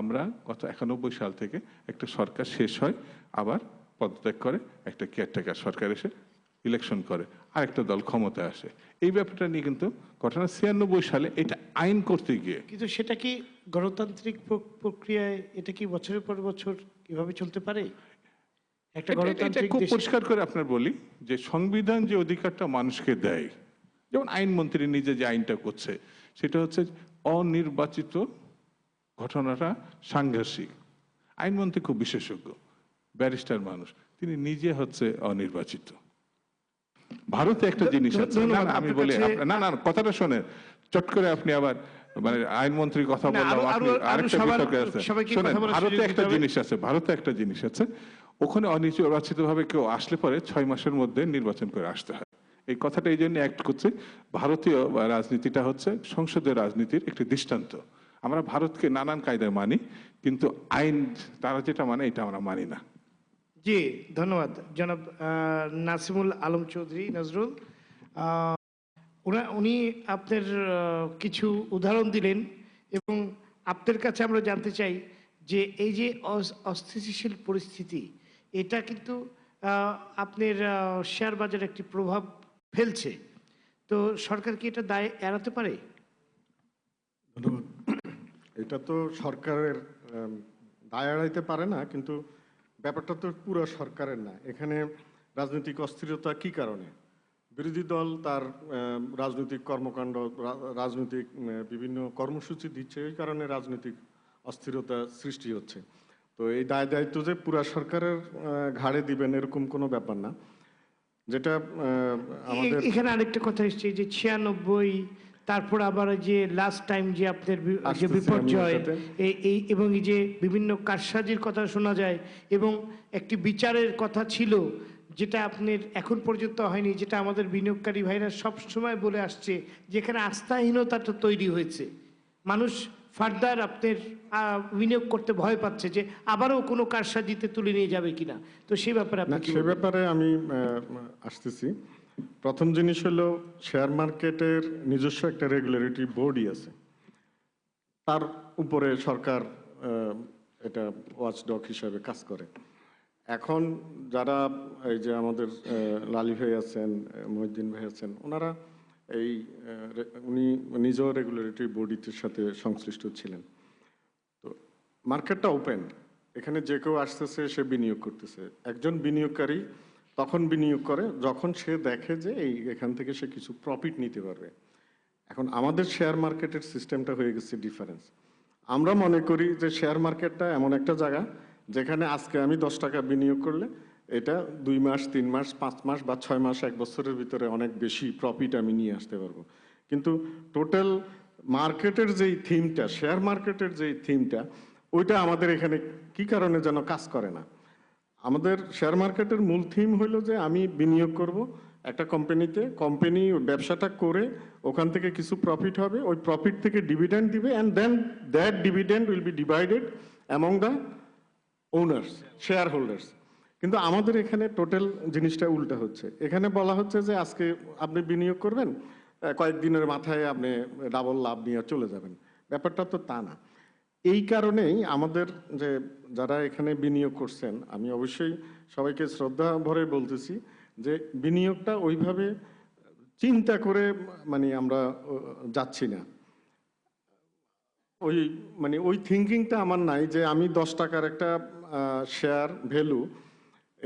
আমরা গত 91 সাল থেকে একটা সরকার শেষ হয়, আবার পদত্যাগ করে, একটা কেয়ারটেকার সরকার এসে ইলেকশন করে, আরেকটা দল ক্ষমতায় আসে। এই ব্যাপারটা নিয়ে কিন্তু ঘটনা 96 সালে এটা আইন করতে গিয়ে, কিন্তু সেটা কি গণতান্ত্রিক প্রক্রিয়ায় এটা কি বছরের পর বছর কিভাবে চলতে পারে একটা এটা গণতান্ত্রিক খুব দেশে? পরিষ্কার করে আপনার বলি যে সংবিধান যে অধিকারটা মানুষকে দেয়, যেমন আইনমন্ত্রী নিজে যে আইনটা করছে, সেটা হচ্ছে অনির্বাচিত ঘটনাটা সাংঘর্ষিক। আইনমন্ত্রী খুব বিশেষজ্ঞ, ব্যারিস্টার মানুষ, তিনি নিজে হচ্ছে অনির্বাচিত। ভারতে একটা জিনিস আছে, না না, আমি বলি না না, কথাটা শোনেন, চট করে আপনি আবার মানে আইনমন্ত্রীর কথা না, বললাম, আপনি আরো আরেকটা সবার- বিতর্কে আছে। সবাইকে শোনেন, কথা বলার ভারতে সুযোগ একটা দিতে হবে। জিনিস আছে, ভারতে একটা জিনিস আছে, ওখানে অনির্বাচিত ভাবে কেউ আসলে পরে 6 মাসের মধ্যে নির্বাচন করে আসতে হয়। এই কথাটা এই জন্য অ্যাক্ট করছে, ভারতীয় রাজনীতিটা হচ্ছে সংসদীয় রাজনীতির একটি দৃষ্টান্ত। আমরা ভারতকে নানান কায়দায় মানি, কিন্তু আইন তারা যেটা মানে এটা আমরা মানি না। জি, ধন্যবাদ জনাব নাসিমুল আলম চৌধুরী নজরুল। উনি আপনার কিছু উদাহরণ দিলেন, এবং আপনার কাছে আমরা জানতে চাই যে এই যে অস্থিতিশীল পরিস্থিতি, এটা কিন্তু আপনার শেয়ার বাজারে একটি প্রভাব ফেলছে। তো সরকার কি এটা দায় এড়াতে পারে? ধন্যবাদ। এটা তো সরকারের দায় এড়াইতে পারে না, কিন্তু ব্যাপারটা তো পুরো সরকারের না। এখানে রাজনৈতিক অস্থিরতা কি কারণে? বিরোধী দল তার রাজনৈতিক কর্মকাণ্ড, রাজনৈতিক বিভিন্ন কর্মসূচি দিচ্ছে, এই কারণে রাজনৈতিক অস্থিরতা সৃষ্টি হচ্ছে। তো এই দায় দায়িত্ব যে পুরা সরকারের ঘাড়ে দিবেন এরকম কোনো ব্যাপার না। যেটা আমাদের এখানে আরেকটা কথা এসছে যে 96, তারপর আবার যে লাস্ট টাইম যে আপনার যে আসতেছি বিপর্যয়, আমি ওটাতে। এই এবং এই যে বিভিন্ন কারসাজির কথা শোনা যায়, এবং একটি বিচারের কথা ছিল যেটা আপনার এখন পর্যন্ত হয়নি, যেটা আমাদের বিনিয়োগকারী ভাইরা সব সময় বলে আসছে, যেখানে আস্থাহীনতাটা তৈরি হয়েছে, মানুষ ফার্দার আপনার বিনিয়োগ করতে ভয় পাচ্ছে যে আবারও কোনো কারসাজিতে তুলে নিয়ে যাবে কিনা, তো সেই ব্যাপারে না, আপনি কি সে বলবেন? ব্যাপারে আমি আসতেছি। প্রথম জিনিস হলো শেয়ার মার্কেটের নিজস্ব একটা রেগুলেটরি বডি আছে, তার উপরে সরকার এটা ওয়াচডগ হিসাবে কাজ করে। এখন যারা এই যে আমাদের লালি ভাই আছেন, মহিউদ্দিন ভাই আছেন, ওনারা এই উনি নিজেও রেগুলেটরি বডিটির সাথে সংশ্লিষ্ট ছিলেন। তো মার্কেটটা ওপেন, এখানে যে কেউ আসতেছে, সে বিনিয়োগ করতেছে। একজন বিনিয়োগকারী তখন বিনিয়োগ করে যখন সে দেখে যে এখান থেকে সে কিছু প্রফিট নিতে পারবে। এখন আমাদের শেয়ার মার্কেটের সিস্টেমটা হয়ে গেছে ডিফারেন্স। আমরা মনে করি যে শেয়ার মার্কেটটা এমন একটা জায়গা যেখানে আজকে আমি 10 টাকা বিনিয়োগ করলে এটা 2 মাস, 3 মাস, 5 মাস বা 6 মাস, 1 বছরের ভিতরে অনেক বেশি প্রফিট আমি নিয়ে আসতে পারবো। কিন্তু টোটাল মার্কেটের যেই থিমটা, শেয়ার মার্কেটের যেই থিমটা, ওইটা আমাদের এখানে কি কারণে যেন কাজ করে না। আমাদের শেয়ার মার্কেটের মূল থিম হলো যে আমি বিনিয়োগ করব একটা কোম্পানিতে, কোম্পানি ব্যবসাটা করে ওখান থেকে কিছু প্রফিট হবে, ওই প্রফিট থেকে ডিভিডেন্ড দিবে, and then that dividend will be divided among the owners, share holders. কিন্তু আমাদের এখানে টোটাল জিনিসটা উল্টা হচ্ছে। এখানে বলা হচ্ছে যে আজকে আপনি বিনিয়োগ করবেন, কয়েকদিনের মাথায় আপনি ডাবল লাভ নিয়ে চলে যাবেন। ব্যাপারটা তো তা না। এই কারণেই আমাদের যে যারা এখানে বিনিয়োগ করছেন, আমি অবশ্যই সবাইকে শ্রদ্ধা ভরে বলতেছি যে বিনিয়োগটা ওইভাবে চিন্তা করে মানে আমরা যাচ্ছি না। ওই থিঙ্কিংটা আমার নাই যে আমি 10 টাকার একটা শেয়ার ভ্যালু,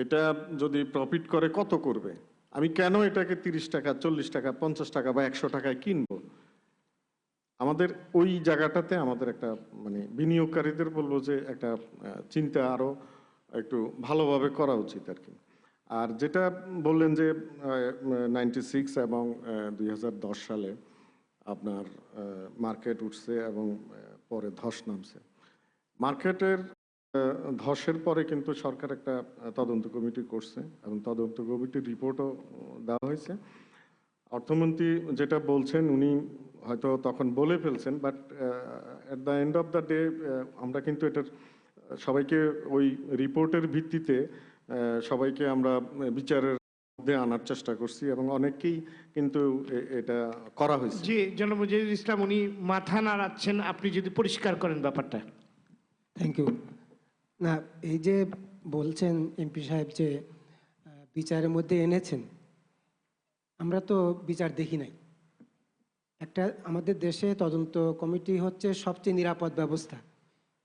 এটা যদি প্রফিট করে কত করবে, আমি কেন এটাকে 30 টাকা, 40 টাকা, 50 টাকা বা 100 টাকায় কিনবো। আমাদের ওই জায়গাটাতে আমাদের একটা মানে বিনিয়োগকারীদের বলবো যে একটা চিন্তা আরো একটু ভালোভাবে করা উচিত আর কি। আর যেটা বললেন যে 96 এবং 2010 সালে আপনার মার্কেট উঠছে এবং পরে ধস নামছে। মার্কেটের ধসের পরে কিন্তু সরকার একটা তদন্ত কমিটি করছে এবং তদন্ত কমিটির রিপোর্টও দেওয়া হয়েছে। অর্থমন্ত্রী যেটা বলছেন উনি হয়তো তখন বলে ফেলছেন, but at the end of the day আমরা কিন্তু এটার সবাইকে ওই রিপোর্টের ভিত্তিতে সবাইকে আমরা বিচারের মধ্যে আনার চেষ্টা করছি এবং অনেককেই কিন্তু এটা করা হয়েছে। জি, জনাব মুজাহিদুল ইসলাম উনি মাথা নাড়াচ্ছেন, আপনি যদি পরিষ্কার করেন ব্যাপারটা। Thank you. না, এই যে বলছেন এমপি সাহেব যে বিচারের মধ্যে এনেছেন, আমরা তো বিচার দেখি নাই। একটা আমাদের দেশে তদন্ত কমিটি হচ্ছে সবচেয়ে নিরাপদ ব্যবস্থা।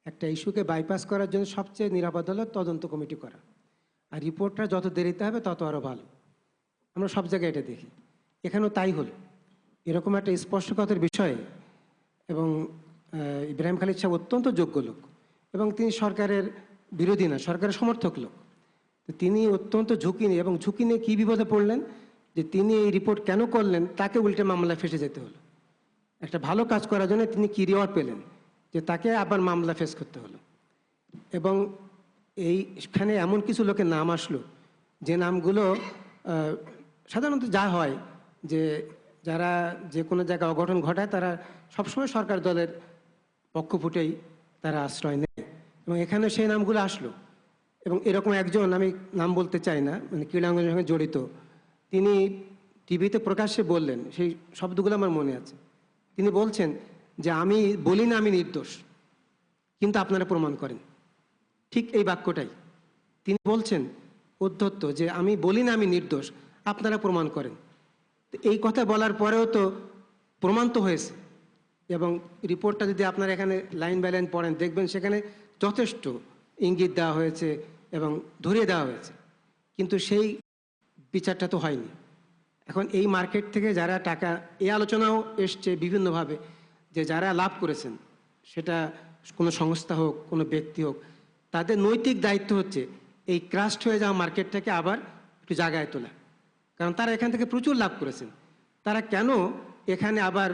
একটা ইস্যুকে বাইপাস করার জন্য সবচেয়ে নিরাপদ হলো তদন্ত কমিটি করা, আর রিপোর্টটা যত দেরিতে হবে তত আরও ভালো। আমরা সব জায়গায় এটা দেখি, এখানেও তাই হলো। এরকম একটা স্পর্শকাতর বিষয়, এবং ইব্রাহিম খালিদ সাহেব অত্যন্ত যোগ্য লোক এবং তিনি সরকারের বিরোধী না, সরকারের সমর্থক লোক। তো তিনি অত্যন্ত ঝুঁকি নিয়ে, এবং ঝুঁকি নিয়ে কী বিপদে পড়লেন যে তিনি এই রিপোর্ট কেন করলেন, তাকে উল্টে মামলায় ফেসে যেতে হলো। একটা ভালো কাজ করার জন্য তিনি কী রিওয়ার্ড পেলেন যে তাকে আবার মামলা ফেস করতে হলো। এবং এইখানে এমন কিছু লোকের নাম আসলো যে নামগুলো সাধারণত যা হয় যে যারা যে কোনো জায়গায় অঘটন ঘটায় তারা সবসময় সরকার দলের পক্ষ ফুটেই তারা আশ্রয় নেয়, এবং এখানে সেই নামগুলো আসলো। এবং এরকম একজন, আমি নাম বলতে চাই না, মানে ক্রীড়াঙ্গনের সঙ্গে জড়িত, তিনি টিভিতে প্রকাশ্যে বললেন, সেই শব্দগুলো আমার মনে আছে। তিনি বলছেন যে আমি বলি না আমি নির্দোষ, কিন্তু আপনারা প্রমাণ করেন। ঠিক এই বাক্যটাই তিনি বলছেন উদ্ধত্ত, যে আমি বলি না আমি নির্দোষ, আপনারা প্রমাণ করেন। তো এই কথা বলার পরেও তো প্রমাণ তো হয়েছে, এবং রিপোর্টটা যদি আপনারা এখানে লাইন বাই লাইন পড়েন দেখবেন সেখানে যথেষ্ট ইঙ্গিত দেওয়া হয়েছে এবং ধরিয়ে দেওয়া হয়েছে, কিন্তু সেই বিচারটা তো হয়নি। এখন এই মার্কেট থেকে যারা টাকা, এই আলোচনাও এসছে বিভিন্নভাবে যে যারা লাভ করেছেন, সেটা কোনো সংস্থা হোক, কোনো ব্যক্তি হোক, তাদের নৈতিক দায়িত্ব হচ্ছে এই ক্রাস্ট হয়ে যাওয়া মার্কেটটাকে আবার একটু জায়গায় তোলা। কারণ তারা এখান থেকে প্রচুর লাভ করেছেন, তারা কেন এখানে আবার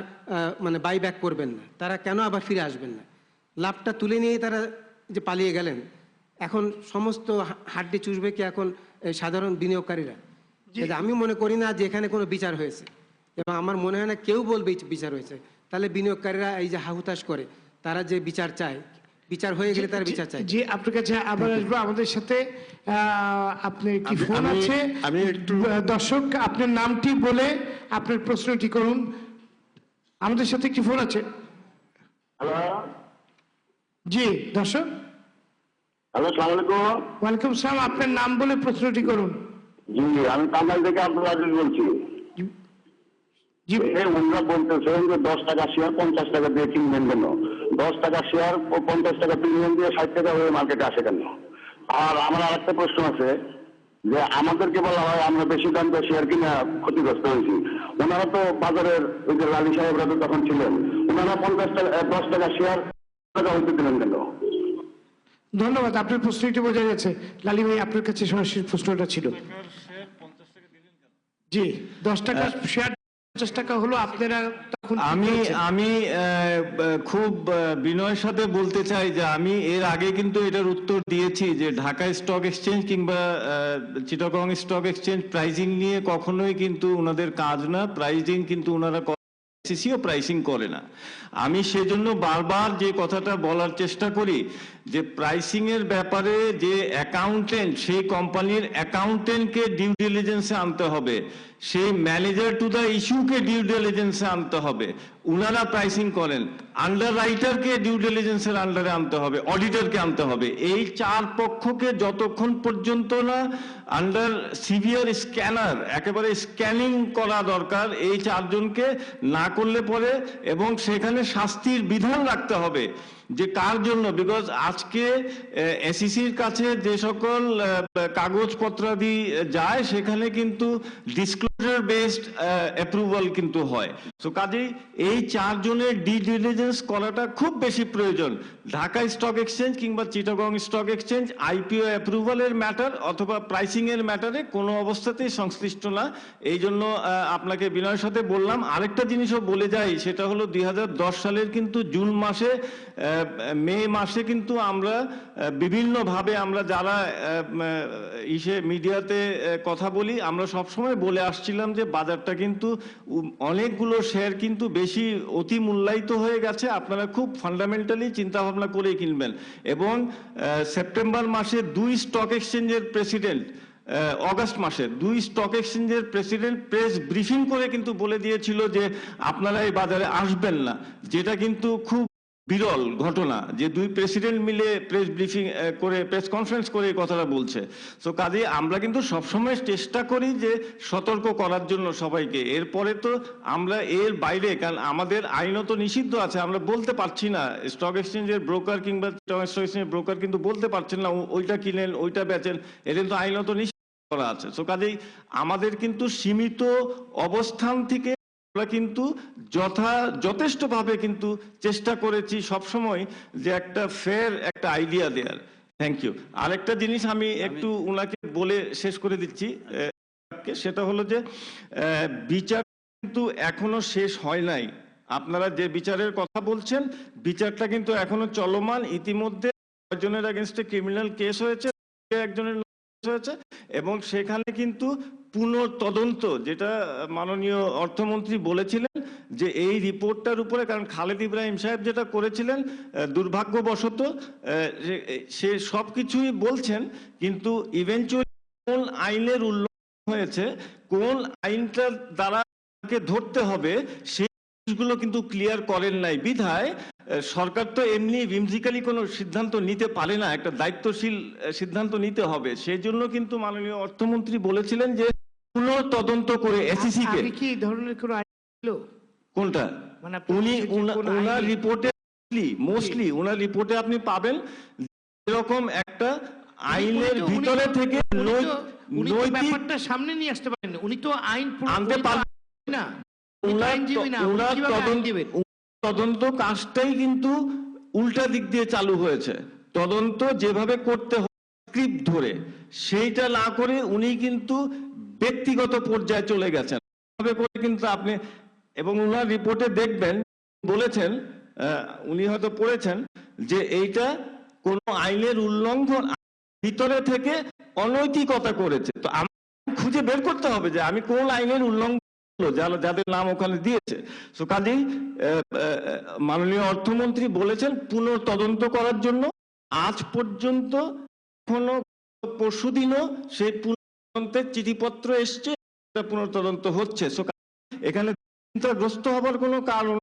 মানে বাইব্যাক করবেন না, তারা কেন আবার ফিরে আসবেন না? লাভটা তুলে নিয়ে তারা যে পালিয়ে গেলেন, এখন সমস্ত হাড্ডি চুষবে কি এখন সাধারণ বিনিয়োগকারীরা? আমি মনে করি না যে এখানে কোনো বিচার হয়েছে, এবং আমার মনে হয় না কেউ বলবে বিচার হয়েছে। তাহলে বিনিয়োগকারীরা এই যে হাহুতাশ করে, তারা যে বিচার চায়, বিচার হয়ে গেলে তারা বিচার চায়। জি, আপনার কাছে আবার আসবো। আমাদের সাথে আপনার কি ফোন আছে? আমি একটু দর্শক, আপনার নামটি বলে আপনার প্রশ্নটি করুন। আমাদের সাথে কি ফোন আছে? হ্যালো জি দর্শক, হ্যালো, সালাম আলাইকুম। ওয়ালাইকুম সালাম। আপনার নাম বলে প্রশ্নটি করুন। জি, আমি টাঙ্গাইল থেকে আব্দুল আজিজ বলছি। জি, ওনারা বলতেছেন যে 10 টাকা শেয়ার 50 টাকা দিয়ে কিনবেন কেন, 10 টাকা শেয়ার 50 টাকা প্রিমিয়াম দিয়ে 60 টাকা হয়ে মার্কেটে আসে কেন? আর আমার আরেকটা প্রশ্ন আছে যে আমাদেরকে বলা হয় আমরা বেশি দাম দিয়ে শেয়ার কিনা ক্ষতিগ্রস্ত হয়েছি। ওনারা তো বাজারের ওই যে লালি সাহেবরা তো তখন ছিলেন, ওনারা 50 টাকা 10 টাকা শেয়ার টাকা হইতে দিলেন কেন? ধন্যবাদ। আপনার প্রশ্নটি বোঝা গেছে। লালি ভাই, আপনার কাছে সরাসরি প্রশ্নটা ছিল। জি, 10 টাকা শেয়ার 50 টাকা হলো, আপনারা তখন কি আমি করেছেন? আমি খুব বিনয়ের সাথে বলতে চাই যে আমি এর আগে কিন্তু এটার উত্তর দিয়েছি যে ঢাকা স্টক এক্সচেঞ্জ কিংবা চিটাগং স্টক এক্সচেঞ্জ প্রাইজিং নিয়ে কখনোই কিন্তু ওনাদের কাজ না। প্রাইজিং কিন্তু ওনারা সিসিও প্রাইসিং করে না। আমি সেজন্য বারবার যে কথাটা বলার চেষ্টা করি যে প্রাইসিং এর ব্যাপারে যে অ্যাকাউন্টেন্ট, সেই কোম্পানির অ্যাকাউন্টেন্টকে ডিউ ডিলিজেন্সে আনতে হবে, সেই ম্যানেজার টু দ্য ইস্যুকে ডিউ ডিলিজেন্সে আনতে হবে। উনারা প্রাইসিং করেন। আন্ডার রাইটারকে ডিউ ডিলিজেন্সের আন্ডারে আনতে হবে, অডিটরকে আনতে হবে। এই চার পক্ষকে যতক্ষণ পর্যন্ত না আন্ডার সিভিয়ার স্ক্যানার, একেবারে স্ক্যানিং করা দরকার এই চারজনকে, না করলে পরে, এবং সেখানে শাস্তির বিধান রাখতে হবে যে কার জন্য। বিকজ আজকে এসইসির কাছে যে সকল কাগজপত্রাদি যায় সেখানে কিন্তু ডিসক্লোজার বেসড অ্যাপ্রুভাল কিন্তু হয়। সো কাজেই এই চারজনের ডি ডিলিজেন্স করাটা খুব বেশি প্রয়োজন। ঢাকা স্টক এক্সচেঞ্জ কিংবা চিটাগং স্টক এক্সচেঞ্জ আইপিও অ্যাপ্রুভালের ম্যাটার অথবা প্রাইসিং এর ম্যাটারে কোনো অবস্থাতেই সংশ্লিষ্ট না। এই জন্য আপনাকে বিনয়ের সাথে বললাম। আরেকটা জিনিসও বলে যাই, সেটা হলো 2010 সালের কিন্তু জুন মাসে, মে মাসে কিন্তু আমরা বিভিন্নভাবে আমরা যারা মিডিয়াতে কথা বলি, আমরা সবসময় বলে আসছিলাম যে বাজারটা কিন্তু অনেকগুলো শেয়ার কিন্তু বেশি অতি মূল্যায়িত হয়ে গেছে, আপনারা খুব ফান্ডামেন্টালি চিন্তা ভাবনা করে কিনবেন। এবং সেপ্টেম্বর মাসে 2 স্টক এক্সচেঞ্জের প্রেসিডেন্ট, অগাস্ট মাসে 2 স্টক এক্সচেঞ্জের প্রেসিডেন্ট প্রেস ব্রিফিং করে কিন্তু বলে দিয়েছিল যে আপনারা এই বাজারে আসবেন না, যেটা কিন্তু খুব বিরল ঘটনা যে 2 প্রেসিডেন্ট মিলে প্রেস ব্রিফিং করে, প্রেস কনফারেন্স করে এই কথাটা বলছে। সো কাজে আমরা কিন্তু সবসময় চেষ্টা করি যে সতর্ক করার জন্য সবাইকে। এরপরে তো আমরা এর বাইরে, কারণ আমাদের আইনত নিষিদ্ধ আছে, আমরা বলতে পারছি না, স্টক এক্সচেঞ্জের ব্রোকার কিংবা স্টক এক্সচেঞ্জের ব্রোকার কিন্তু বলতে পারছেন না ওইটা কিনেন ওইটা বেচেন, এটা কিন্তু আইনত নিষিদ্ধ করা আছে। সো কাজেই আমাদের কিন্তু সীমিত অবস্থান থেকে আমরা কিন্তু যথেষ্টভাবে কিন্তু চেষ্টা করেছি সবসময় যে একটা ফেয়ার একটা আইডিয়া দেওয়ার। Thank you. আরেকটা জিনিস আমি একটু ওনাকে বলে শেষ করে দিচ্ছি, সেটা হলো যে বিচার কিন্তু এখনো শেষ হয় নাই। আপনারা যে বিচারের কথা বলছেন, বিচারটা কিন্তু এখনো চলমান। ইতিমধ্যে একজনের এগেইনস্টে ক্রিমিনাল কেস হয়েছে, একজনের হয়েছে, এবং সেখানে কিন্তু পুনঃতদন্ত, যেটা মাননীয় অর্থমন্ত্রী বলেছিলেন যে এই রিপোর্টটার উপরে, কারণ খালেদ ইব্রাহিম সাহেব যেটা করেছিলেন দুর্ভাগ্যবশত সে সবকিছুই বলছেন, কিন্তু ইভেনচুয়ালি কোন আইনের উল্লঙ্ঘন হয়েছে, কোন আইনটার দ্বারা ধরতে হবে, সেই জিনিসগুলো কিন্তু ক্লিয়ার করেন নাই। বিধায় সরকার তো এমনি whimsically কোনো সিদ্ধান্ত নিতে পারে না, একটা দায়িত্বশীল সিদ্ধান্ত নিতে হবে। সেই জন্য কিন্তু মাননীয় অর্থমন্ত্রী বলেছিলেন যে পুনঃতদন্ত করে এসইসি কে। কি এই ধরনের কোনো আইন ছিল? কোনটা? মানে উনি ওনার রিপোর্টে মোস্টলি ওনার রিপোর্টে আপনি পাবেন এরকম একটা আইনের ভিতরে থেকে নৈতিক ব্যাপারটা সামনে নিয়ে আসতে পারেন। উনি তো আইন আনতে পারবেন না, ওনার তদন্ত কাজটাই কিন্তু উল্টা দিক দিয়ে চালু হয়েছে। তদন্ত যেভাবে করতে হয় স্ক্রিপ্ট ধরে, সেইটা না করে উনি কিন্তু ব্যক্তিগত পর্যায়ে চলে গেছেন এভাবে করে কিন্তু আপনি। এবং ওনার রিপোর্টে দেখবেন বলেছেন, উনি হয়তো পড়েছেন যে এইটা কোন আইনের উল্লঙ্ঘন, ভিতরে থেকে অনৈতিকতা করেছে। তো আমি খুঁজে বের করতে হবে যে আমি কোন আইনের উল্লঙ্ঘন যাদের নাম ওখানে দিয়েছে। সো কাজেই মাননীয় অর্থমন্ত্রী বলেছেন পুনঃতদন্ত করার জন্য। আজ পর্যন্ত এখনো পরশুদিনও সেই পুনঃতদন্তের চিঠিপত্র এসছে, পুনঃতদন্ত হচ্ছে। সো এখানে চিন্তাগ্রস্ত হবার কোনো কারণ,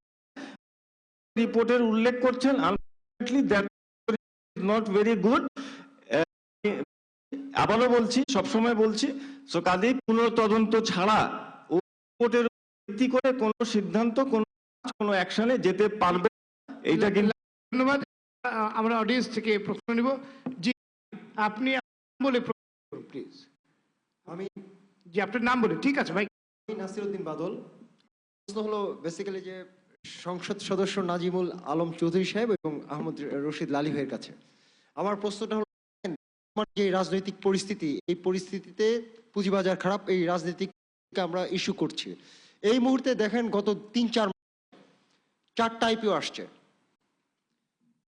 রিপোর্টের উল্লেখ করছেন unfortunately that is not very good. আবারও বলছি, সবসময় বলছি, সো কাজেই পুনঃতদন্ত ছাড়া ও রিপোর্টের ভিত্তি করে কোনো সিদ্ধান্ত, কোনো অ্যাকশনে যেতে পারবে না। এইটা কিন্তু ধন্যবাদ। আমরা অডিয়েন্স থেকে প্রশ্ন নিব। জি, আপনি বলে প্লিজ। আমি জি, আপনার নাম বলে। ঠিক আছে ভাই। নাসিরউদ্দিন বাদল। প্রশ্ন হলো বেসিক্যালি যে সংসদ সদস্য নাজিমুল আলম চৌধুরী সাহেব এবং আহমদ রশিদ লালি ভাইয়ের কাছে আমার প্রশ্নটা হলো, যে রাজনৈতিক পরিস্থিতি, এই পরিস্থিতিতে পুঁজিবাজার খারাপ, এই রাজনৈতিক আমরা ইস্যু করছি। এই মুহূর্তে দেখেন গত 4টা আইপিও আসছে,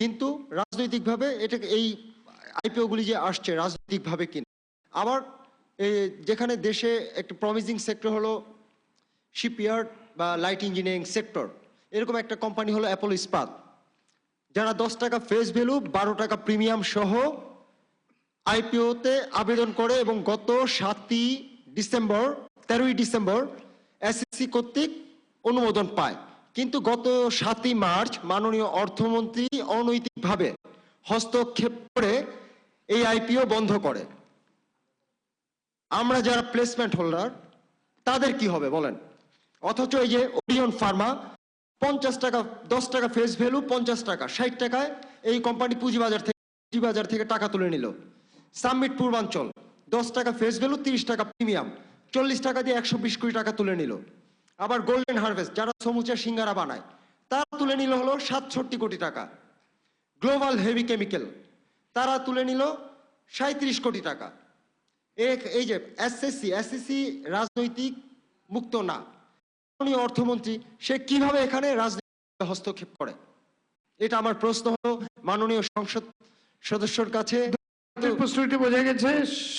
কিন্তু রাজনৈতিকভাবে এটাকে, এই আইপিও গুলি যে আসছে রাজনৈতিকভাবে কিনা। আবার যেখানে দেশে একটা প্রমিজিং সেক্টর হলো শিপইয়ার্ড বা লাইট ইঞ্জিনিয়ারিং সেক্টর, এরকম একটা কোম্পানি হলো অ্যাপোলো ইস্পাত, যারা 10 টাকা ফেস ভ্যালু 12 টাকা প্রিমিয়াম সহ আইপিওতে আবেদন করে এবং গত 13ই ডিসেম্বর এসএসসি কর্তৃক অনুমোদন পায়। কিন্তু গত 7ই মার্চ মাননীয় অর্থমন্ত্রী অনৈতিকভাবে হস্তক্ষেপ করে এই আইপিও বন্ধ করে। আমরা যারা প্লেসমেন্ট হোল্ডার তাদের কি হবে বলেন? অথচ এই যে ওরিয়ন ফার্মা 50 টাকা, 10 টাকা ফেস ভ্যালু 50 টাকা, 60 টাকায় এই কোম্পানি পুঁজিবাজার থেকে টাকা তুলে নিল। সামিট পূর্বাঞ্চল 10 টাকা ফেস ভ্যালু 30 টাকা প্রিমিয়াম, 40 টাকা দিয়ে 120 কোটি টাকা তুলে নিল। আবার গোল্ডেন হারভেস্ট যারা সমুচা সিঙ্গারা বানায় তারা তুলে নিল হলো 67 কোটি টাকা। গ্লোবাল হেভি কেমিক্যাল তারা তুলে নিল 37 কোটি টাকা। এই যে এসএসসি রাজনৈতিক মুক্ত না, মাননীয় অর্থমন্ত্রী সে কিভাবে এখানে রাজনীতি হস্তক্ষেপ করে? এটা আমার প্রশ্ন হলো মাননীয় সংসদ সদস্যর কাছে। প্রশ্নটি বোঝা গেছে।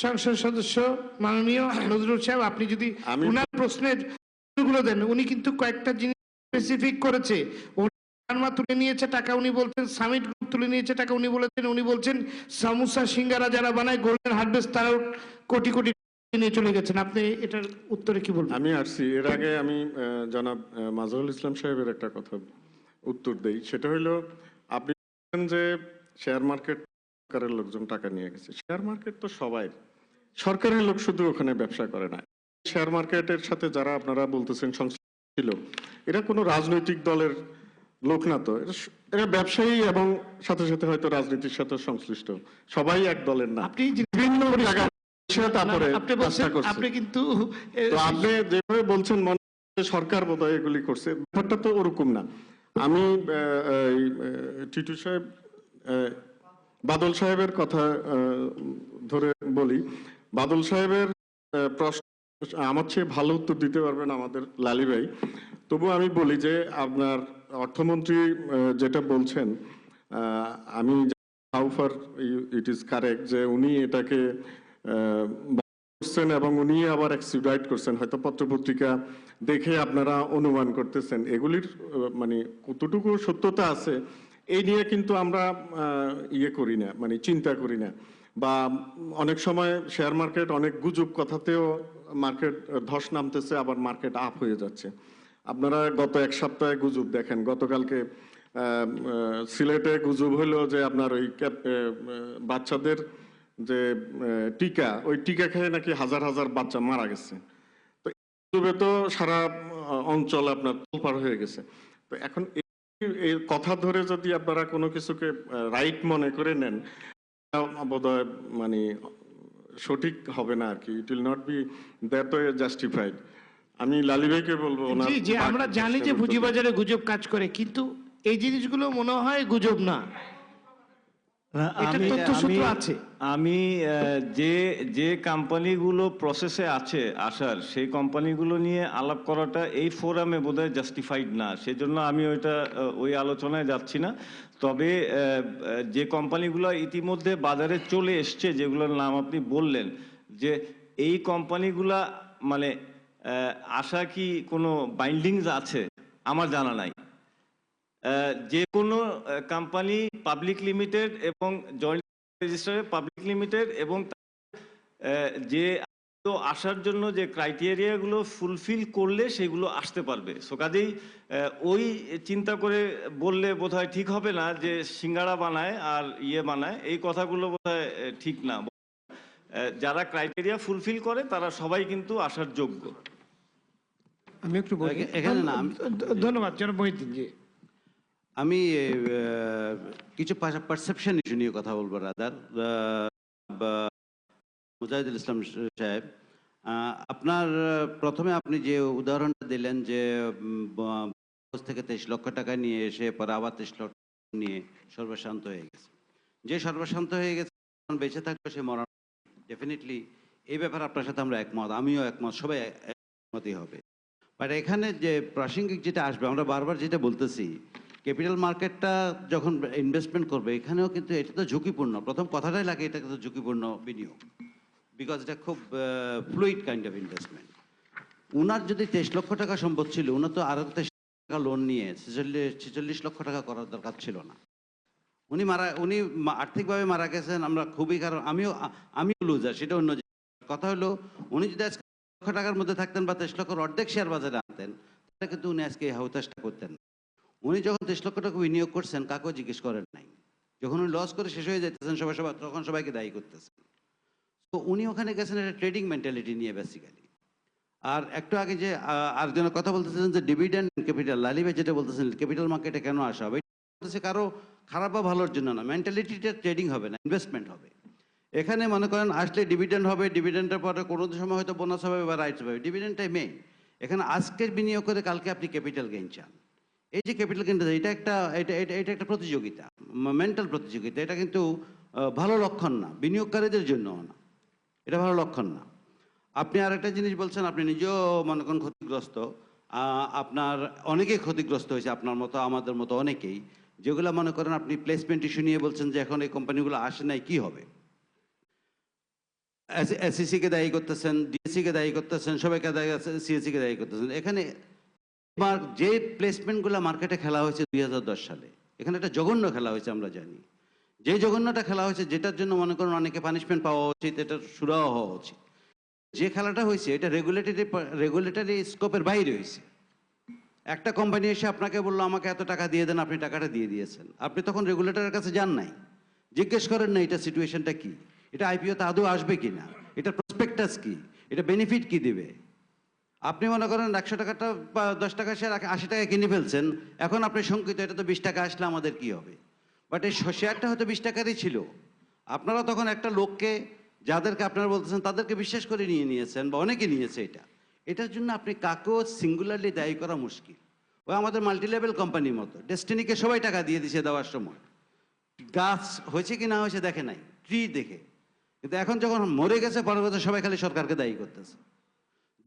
সংসদ সদস্য মাননীয় নজরুল সাহেব, আপনি যদি উনার প্রশ্নের উত্তরগুলো দেন। উনি কিন্তু কয়েকটা জিনিস স্পেসিফিক করেছে। ফার্মা তুলে নিয়েছে টাকা উনি বলছেন, সামিট গ্রুপ তুলে নিয়েছে টাকা উনি বলছেন সামোসা সিঙ্গারা যারা বানায় গোল্ডেন হারভেস্ট তারাও কোটি কোটি নিয়ে চলে গেছেন। আপনি এটার উত্তরে কি বলবেন? আমি আসছি, এর আগে আমি জনাব মাজহারুল ইসলাম সাহেবের একটা কথা উত্তর দেই। সেটা হইলো, আপনি বলেন যে শেয়ার মার্কেট সরকারের লোকজন টাকা নিয়ে গেছে। শেয়ার মার্কেট তো সবাই, সরকারের লোক শুধু ওখানে ব্যবসা করে না। শেয়ার মার্কেটের সাথে যারা আপনারা বলতেছেন সংশ্লিষ্ট ছিল, এরা কোনো রাজনৈতিক দলের লোক না তো, এরা ব্যবসায়ী এবং সাথে সাথে হয়তো রাজনীতির সাথে সংশ্লিষ্ট, সবাই এক দলের না। আপনি বিভিন্ন জায়গায় তারপরে আপনি কিন্তু তো আপনি যেভাবে বলছেন মনে হচ্ছে সরকার বোধহয় এগুলি করছে, ব্যাপারটা তো ওরকম না। আমি টিটু সাহেব, বাদল সাহেবের কথা ধরে বলি। বাদল সাহেবের প্রশ্ন আমার চেয়ে ভালো উত্তর দিতে পারবেন আমাদের লালি ভাই। তবু আমি বলি যে আপনার অর্থমন্ত্রী যেটা বলছেন, আমি how far it is correct যে উনি এটাকে করছেন এবং উনি আবার এক্সিডাইট করছেন, হয়তো পত্রপত্রিকা দেখে আপনারা অনুমান করতেছেন। এগুলির মানে কতটুকু সত্যতা আছে এই নিয়ে কিন্তু আমরা ইয়ে করি না, মানে চিন্তা করি না। বা অনেক সময় শেয়ার মার্কেট অনেক গুজব কথাতেও মার্কেট ধস নামতেছে, আবার মার্কেট আপ হয়ে যাচ্ছে। আপনারা গত এক সপ্তাহে গুজব দেখেন, গতকালকে সিলেটে গুজব হইলো যে আপনার ওই বাচ্চাদের যে টিকা, ওই টিকা খেয়ে নাকি হাজার হাজার বাচ্চা মারা গেছে। তো গুজবে তো সারা অঞ্চল আপনার তোলপাড় হয়ে গেছে। তো এখন এই কথা ধরে যদি আপনারা কোনো কিছুকে রাইট মনে করে নেন, বোধহয় মানে সঠিক হবে না আর কি। It will not be that way justified. আমি লালি ভাইকে বলবো, জি, আমরা জানি যে পুঁজিবাজারে গুজব কাজ করে, কিন্তু এই জিনিসগুলো মনে হয় গুজব না। আমি যে কোম্পানিগুলো প্রসেসে আছে আসার, সেই কোম্পানিগুলো নিয়ে আলাপ করাটা এই ফোরামে বোধহয় জাস্টিফাইড না, সেজন্য আমি ওই আলোচনায় যাচ্ছি না। তবে যে কোম্পানিগুলো ইতিমধ্যে বাজারে চলে এসছে, যেগুলোর নাম আপনি বললেন, যে এই কোম্পানিগুলা মানে আশা কি কোনো বাইন্ডিংস আছে আমার জানা নাই। যে কোনো কোম্পানি পাবলিক লিমিটেড এবং জয়েন্ট রেজিস্টারে পাবলিক লিমিটেড এবং যে তো আসার জন্য যে ক্রাইটেরিয়াগুলো ফুলফিল করলে সেগুলো আসতে পারবে। সো কাজেই ওই চিন্তা করে বললে বোধহয় ঠিক হবে না যে সিঙ্গাড়া বানায় আর বানায়, এই কথাগুলো বোধহয় ঠিক না। যারা ক্রাইটেরিয়া ফুলফিল করে তারা সবাই কিন্তু আসার যোগ্য। আমি একটু বলি। এখানে না ধন্যবাদ জনাব মহিউদ্দিন জি। আমি কিছু পারসেপশন ইস্যু নিয়ে কথা বলবো রাদার। মুজাহিদুল ইসলাম সাহেব, আপনার প্রথমে আপনি যে উদাহরণটা দিলেন যে থেকে 23 লক্ষ টাকা নিয়ে এসে পরে আবার 23 লক্ষ নিয়ে সর্বশান্ত হয়ে গেছে। যে সর্বশান্ত হয়ে গেছে বেঁচে থাকবে সে মরণ, ডেফিনেটলি এই ব্যাপারে আপনার সাথে আমরা একমত, আমিও একমত, সবাই একমতই হবে। বাট এখানে যে প্রাসঙ্গিক যেটা আসবে, আমরা বারবার যেটা বলতেছি, ক্যাপিটাল মার্কেটটা যখন ইনভেস্টমেন্ট করবে এখানেও কিন্তু এটা তো ঝুঁকিপূর্ণ। প্রথম কথাটাই লাগে এটা কিন্তু ঝুঁকিপূর্ণ বিনিয়োগ, বিকজ এটা খুব ফ্লুইড কাইন্ড অফ ইনভেস্টমেন্ট। উনার যদি 23 লক্ষ টাকা সম্পদ ছিল, উনার তো আরো 23 টাকা লোন নিয়ে 46 লক্ষ টাকা করার দরকার ছিল না। উনি আর্থিকভাবে মারা গেছেন, আমরা খুবই, কারণ আমিও লুজার, সেটা অন্য কথা। হলো উনি যদি আজকে লক্ষ টাকার মধ্যে থাকতেন বা 23 লক্ষের অর্ধেক শেয়ার বাজারে আনতেন, তাহলে কিন্তু উনি আজকে এই হাউতাসটা করতেন না। উনি যখন 23 লক্ষ টাকা বিনিয়োগ করছেন কাকেও জিজ্ঞেস করেন নাই। যখন উনি লস করে শেষ হয়ে যাইতেছেন তখন সবাইকে দায়ী করতেছেন। তো উনি ওখানে গেছেন একটা ট্রেডিং মেন্টালিটি নিয়ে বেসিক্যালি। আর একটু আগে যে আরেকজনের কথা বলতেছেন যে ডিভিডেন্ড ক্যাপিটাল, লালিবে যেটা বলতেছেন ক্যাপিটাল মার্কেটে কেন আসা হবে, কারো খারাপ বা ভালোর জন্য না, মেন্টালিটিটা ট্রেডিং হবে না, ইনভেস্টমেন্ট হবে। এখানে মনে করেন আসলে ডিভিডেন্ড হবে, ডিভিডেন্ডের পরে কোনো সময় হয়তো বোনাস হবে বা রাইটস হবে, ডিভিডেন্ডটাই মেইন। এখানে আজকের বিনিয়োগ করে কালকে আপনি ক্যাপিটাল গেইন চান, এই যে ক্যাপিটাল গেইন, এটা একটা প্রতিযোগিতা, মেন্টাল প্রতিযোগিতা। এটা কিন্তু ভালো লক্ষণ না, বিনিয়োগকারীদের জন্য না, এটা ভালো লক্ষণ না। আপনি আরেকটা জিনিস বলছেন, আপনি নিজেও মনে করেন ক্ষতিগ্রস্ত, আপনার অনেকেই ক্ষতিগ্রস্ত হয়েছে, আপনার মতো আমাদের মতো অনেকেই, যেগুলো মনে করেন আপনি প্লেসমেন্ট ইস্যু নিয়ে বলছেন যে এখন এই কোম্পানিগুলো আসে নাই, কি হবে? এসইসি কে দায়ী করতেছেন, ডিএসসি কে দায়ী করতেছেন, সবাইকে দায়ী, সিএসসি কে দায়ী করতেছেন। এখানে যে প্লেসমেন্টগুলো মার্কেটে খেলা হয়েছে 2010 সালে, এখানে একটা জঘন্য খেলা হয়েছে, আমরা জানি। যে জঘন্যটা খেলা হয়েছে, যেটার জন্য মনে করেন অনেকে পানিশমেন্ট পাওয়া উচিত, এটার সুরাহা হওয়া উচিত। যে খেলাটা হয়েছে এটা রেগুলেটরি স্কোপের বাইরে হয়েছে। একটা কোম্পানি এসে আপনাকে বললো আমাকে এত টাকা দিয়ে দেন, আপনি টাকাটা দিয়ে দিয়েছেন, আপনি তখন রেগুলেটরের কাছে যান নাই, জিজ্ঞেস করেন না এটা সিচুয়েশনটা কি, এটা আইপিওতে আদৌ আসবে কি না, এটা প্রসপেক্টাস কি, এটা বেনিফিট কি দিবে। আপনি মনে করেন 100 টাকাটা বা 10 টাকা শেয়ার 80 টাকায় কিনে ফেলছেন, এখন আপনি শঙ্কিত এটা তো 20 টাকা আসলে আমাদের কি হবে। বাট এই শেয়ারটা হয়তো 20 টাকারই ছিল, আপনারা তখন একটা লোককে, যাদেরকে আপনারা বলতেছেন তাদেরকে বিশ্বাস করে নিয়েছেন বা অনেকে নিয়েছে। এটার জন্য আপনি কাকেও সিঙ্গুলারলি দায়ী করা মুশকিল। ওই আমাদের মাল্টি লেভেল কোম্পানির মতো ডেস্টিনিকে সবাই টাকা দিয়ে দিছে দেওয়ার সময়, গাছ হয়েছে কি না হয়েছে দেখে নাই, ট্রি দেখে। কিন্তু এখন যখন মরে গেছে পরবর্তী সবাই খালি সরকারকে দায়ী করতেছে।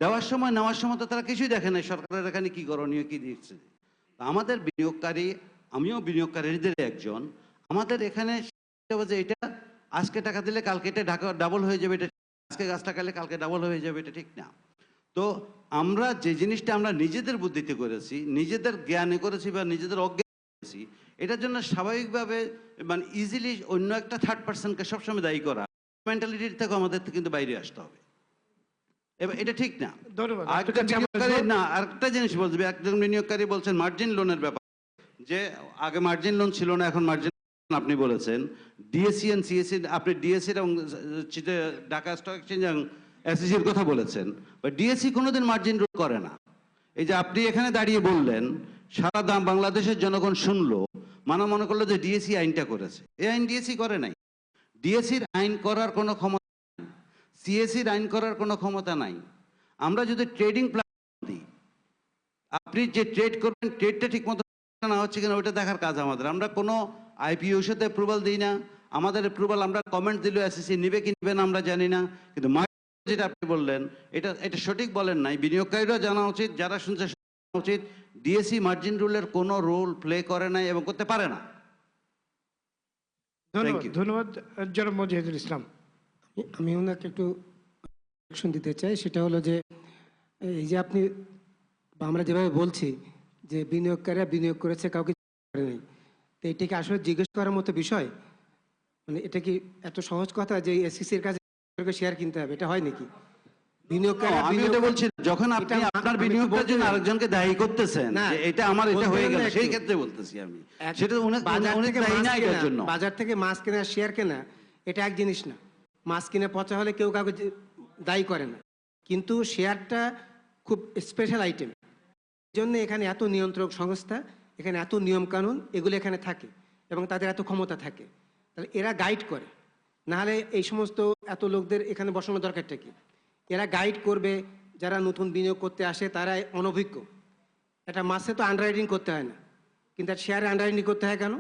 দেওয়ার সময় নেওয়ার সময় তো তারা কিছুই দেখে নাই সরকারের এখানে কি করণীয়, কি দিচ্ছে। আমাদের বিনিয়োগকারী, আমিও বিনিয়োগকারীদের একজন, আমাদের এখানে যে এটা আজকে টাকা দিলে কালকে এটা ডাবল হয়ে যাবে, এটা আজকে গাছ লাগালে কালকে ডাবল হয়ে যাবে, এটা ঠিক না। তো আমরা যে জিনিসটা আমরা নিজেদের বুদ্ধিতে করেছি, নিজেদের জ্ঞানে করেছি বা নিজেদের অজ্ঞানে করেছি, এটার জন্য স্বাভাবিকভাবে মানে ইজিলি অন্য একটা থার্ড পার্সনকে সবসময় দায়ী করা, মেন্টালিটি থেকে আমাদের কিন্তু বাইরে আসতে হবে। এবার এটা ঠিক না। আরেকটা জিনিস বলবে, একজন বিনিয়োগকারী বলছেন মার্জিন লোনের ব্যাপার, যে আগে মার্জিন লোন ছিল না, এখন মার্জিন আপনি বলেছেন। ডিএসসি এন্ড সিএসসি, আপনি ডিএসসি এবং ঢাকা স্টক এক্সচেঞ্জ এবং এসইসির কথা বলেছেন, বাট ডিএসসি কোনোদিন মার্জিন রোল করে না। এই যে আপনি এখানে দাঁড়িয়ে বললেন, সারা দাম বাংলাদেশের জনগণ শুনলো, মনে করলো যে ডিএসসি আইনটা করেছে। এই আইন ডিএসসি করে নাই। ডিএসসির আইন করার কোনো ক্ষমতা নাই, সিএসসির আইন করার কোনো ক্ষমতা নাই। আমরা যদি ট্রেডিং প্ল্যাটফর্ম দিই, আপনি যে ট্রেড করবেন ট্রেডটা ঠিক মতো না হচ্ছে কিনা ওইটা দেখার কাজ আমাদের। আমরা কোনো আইপিওর সাথে অ্যাপ্রুভাল দিই না, আমাদের অ্যাপ্রুভাল আমরা কমেন্ট দিলেও এসএসসি নেবে কি নেবে না আমরা জানি না। কিন্তু যেটা আপনি বললেন এটা সঠিক বলেন নাই, বিনিয়োগকারীরাও জানা উচিত, যারা শুনছে জানা উচিত, ডিএসসি মার্জিন রুলের কোনো রোল প্লে করে নাই এবং করতে পারে না। ধন্যবাদ জনাব মজিদুল ইসলাম। আমি ওনাকে একটু দিতে চাই, সেটা হলো যে এই যে আপনি বা আমরা যেভাবে বলছি যে বিনিয়োগকারীরা বিনিয়োগ করেছে, কাউকে করে নেই, তো এটা কি আসলে জিজ্ঞেস করার মতো বিষয়? মানে এটা কি এত সহজ কথা যে এসিসির কাছে শেয়ার কিনতে হবে? এটা হয় নাকি? বিনিয়োগকারীরা আমি বিনিয়োগ ওটা বলছি না। যখন আপনি এটা আপনার আমি বিনিয়োগের জন্য বলতে- আরেকজনকে দায়ী করতেছেন না, যে এটা আমার এটা বলতে হয়ে হবে গেল, না সেই একটু। ক্ষেত্রে বলতেছি আমি। এক- সেটা অনেক বাজার অনেক থেকে দায়ী মাছ না এটার কেনা, জন্য। বাজার থেকে মাছ কেনা, শেয়ার কেনা, এটা এক জিনিস না। মাছ কিনে পচা হলে কেউ কাউকে দায়ী করে না, কিন্তু শেয়ারটা খুব স্পেশাল আইটেম। এই জন্য এখানে এত নিয়ন্ত্রক সংস্থা, এখানে এত নিয়ম কানুন, এগুলো এখানে থাকে এবং তাদের এত ক্ষমতা থাকে। তাহলে এরা গাইড করে, নাহলে এই সমস্ত এত লোকদের এখানে বসানোর দরকারটা কি? এরা গাইড করবে। যারা নতুন বিনিয়োগ করতে আসে তারা অনভিজ্ঞ। একটা মাসে তো আন্ডাররাইটিং করতে হয় না, কিন্তু আর শেয়ারে আন্ডাররাইটিং করতে হয় কেন?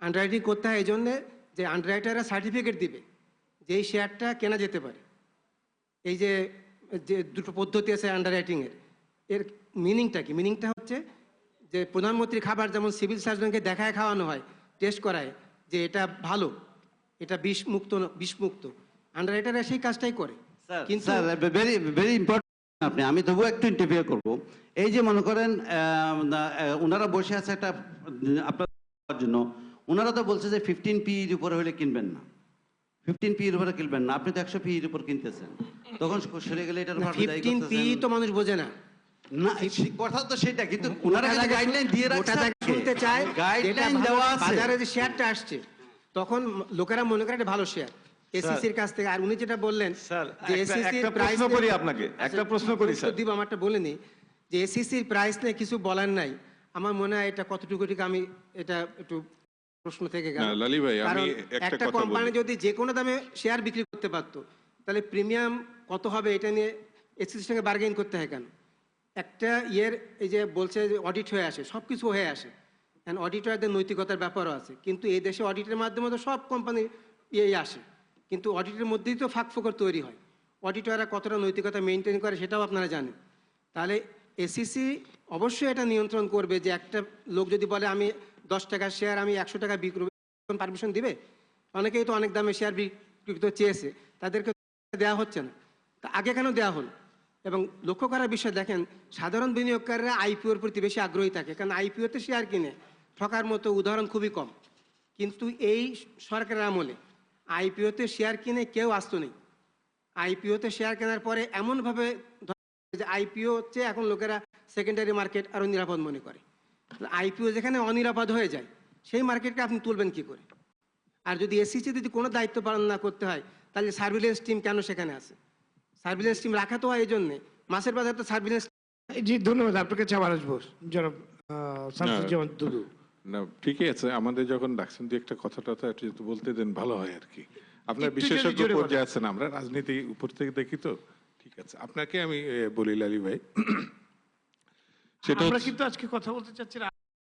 আন্ডাররাইটিং করতে হয় এই জন্যে যে আন্ডাররাইটাররা সার্টিফিকেট দিবে যে এই শেয়ারটা কেনা যেতে পারে। এই যে যে দুটো পদ্ধতি আছে আন্ডাররাইটিংয়ের, এর মিনিংটা কি? মিনিংটা হচ্ছে যে প্রধানমন্ত্রীর খাবার যেমন সিভিল সার্জনকে দেখায় খাওয়ানো হয়, টেস্ট করায় যে এটা ভালো, এটা বিষমুক্ত, আন্ডাররাইটাররা সেই কাজটাই করে। কিন্তু স্যার ভেরি ভেরি ইম্পর্টেন্ট। আমি তবুও একটু ইন্টারফিয়ার করব। এই যে মনে করেন ওনারা বসে আছে একটা আপনার জন্য, ওনারা তো বলছে যে 15 PE-র উপরে হলে কিনবেন না, 15 PE-র উপরে কিনবেন না। আপনি তো 100 PE-র উপর কিনতেছেন, তখন সরে গেলে এটার উপর আপনি দায়ী 15 PE করতেছেন। তো মানুষ বোঝে না। না, কথা তো সেটা, কিন্তু ওনারা কিন্তু গাইডলাইন দিয়ে রাখছে। গোটা জায়গা শুনতে চায়, গাইডলাইন যেটা দেওয়া আছে। বাজারে যে শেয়ারটা আসছে, তখন লোকেরা মনে করে এটা ভালো শেয়ার এসিসির কাছ থেকে। আর উনি যেটা বললেন স্যার, যে একটা এসিসির প্রশ্ন করি আপনাকে, একটা প্রশ্ন করি স্যার। দিব, আমারটা বলে নিই যে এসিসির প্রাইস নিয়ে কিছু বলার নাই। আমার মনে হয় এটা কতটুকু ঠিক, আমি এটা একটু প্রশ্ন থেকে গেল। না, লালি ভাই, আমি কারণ একটা একটা কথা কোম্পানি বলি। যদি যে কোনো দামে শেয়ার বিক্রি করতে পারতো, তাহলে প্রিমিয়াম কত হবে এটা নিয়ে এসিসির সঙ্গে বার্গেইন করতে হয় কেন? একটা ইয়ের এই যে বলছে যে অডিট হয়ে আসে, সব কিছু হয়ে আসে, অ্যান্ড অডিটরদের নৈতিকতার ব্যাপারও আছে। কিন্তু এই দেশে অডিটের মাধ্যমে তো সব কোম্পানি আসে, কিন্তু অডিটের মধ্যেই তো ফাঁকফোকর তৈরি হয়। অডিটররা কতটা নৈতিকতা মেনটেন করে সেটাও আপনারা জানেন। তাহলে এসিসি অবশ্যই এটা নিয়ন্ত্রণ করবে যে একটা লোক যদি বলে আমি 10 টাকার শেয়ার আমি 100 টাকা বিক্রি, পারমিশন দিবে? অনেকেই তো অনেক দামে শেয়ার বিক্রি করতে চেয়েছে, তাদেরকে দেওয়া হচ্ছে না। তা আগে কেন দেওয়া হলো? এবং লক্ষ্য করার বিষয় দেখেন, সাধারণ বিনিয়োগকারীরা আইপিওর প্রতি বেশি আগ্রহী থাকে, কারণ আইপিওতে শেয়ার কিনে ঠকার মতো উদাহরণ খুবই কম। কিন্তু এই সরকারের আমলে আইপিওতে শেয়ার কিনে কেউ আসতো নেই। আইপিওতে শেয়ার কেনার পরে এমনভাবে যে আইপিও হচ্ছে এখন লোকেরা সেকেন্ডারি মার্কেট আরও নিরাপদ মনে করে। আইপিও যেখানে অনিরাপদ হয়ে যায়, সেই মার্কেটকে আপনি তুলবেন কি করে? আর যদি এসিসি যদি কোনো দায়িত্ব পালন না করতে হয়, তাহলে সার্ভিলেন্স টিম কেন সেখানে আছে? সার্ভিলেন্স টিম রাখা তো হয় এই জন্যে, মাসের বাজার তো সার্ভিলেন্স। জি, ধন্যবাদ। আপনার কাছে আবার আসবো জনাব শামসুজ্জামান দুদু। না, ঠিকই আছে। আমাদের যখন ডাকছেন দু একটা কথা টথা একটু যদি বলতে দেন ভালো হয় আর কি। আপনার একটু বিশেষজ্ঞ জোরে বলেন। পর্যায়ে আছেন, আমরা রাজনীতি উপর থেকে দেখি তো। ঠিক আছে, আপনাকে আমি বলি লালি ভাই, সেটা আমরা হচ্ছে- কিন্তু আজকে কথা বলতে চাচ্ছি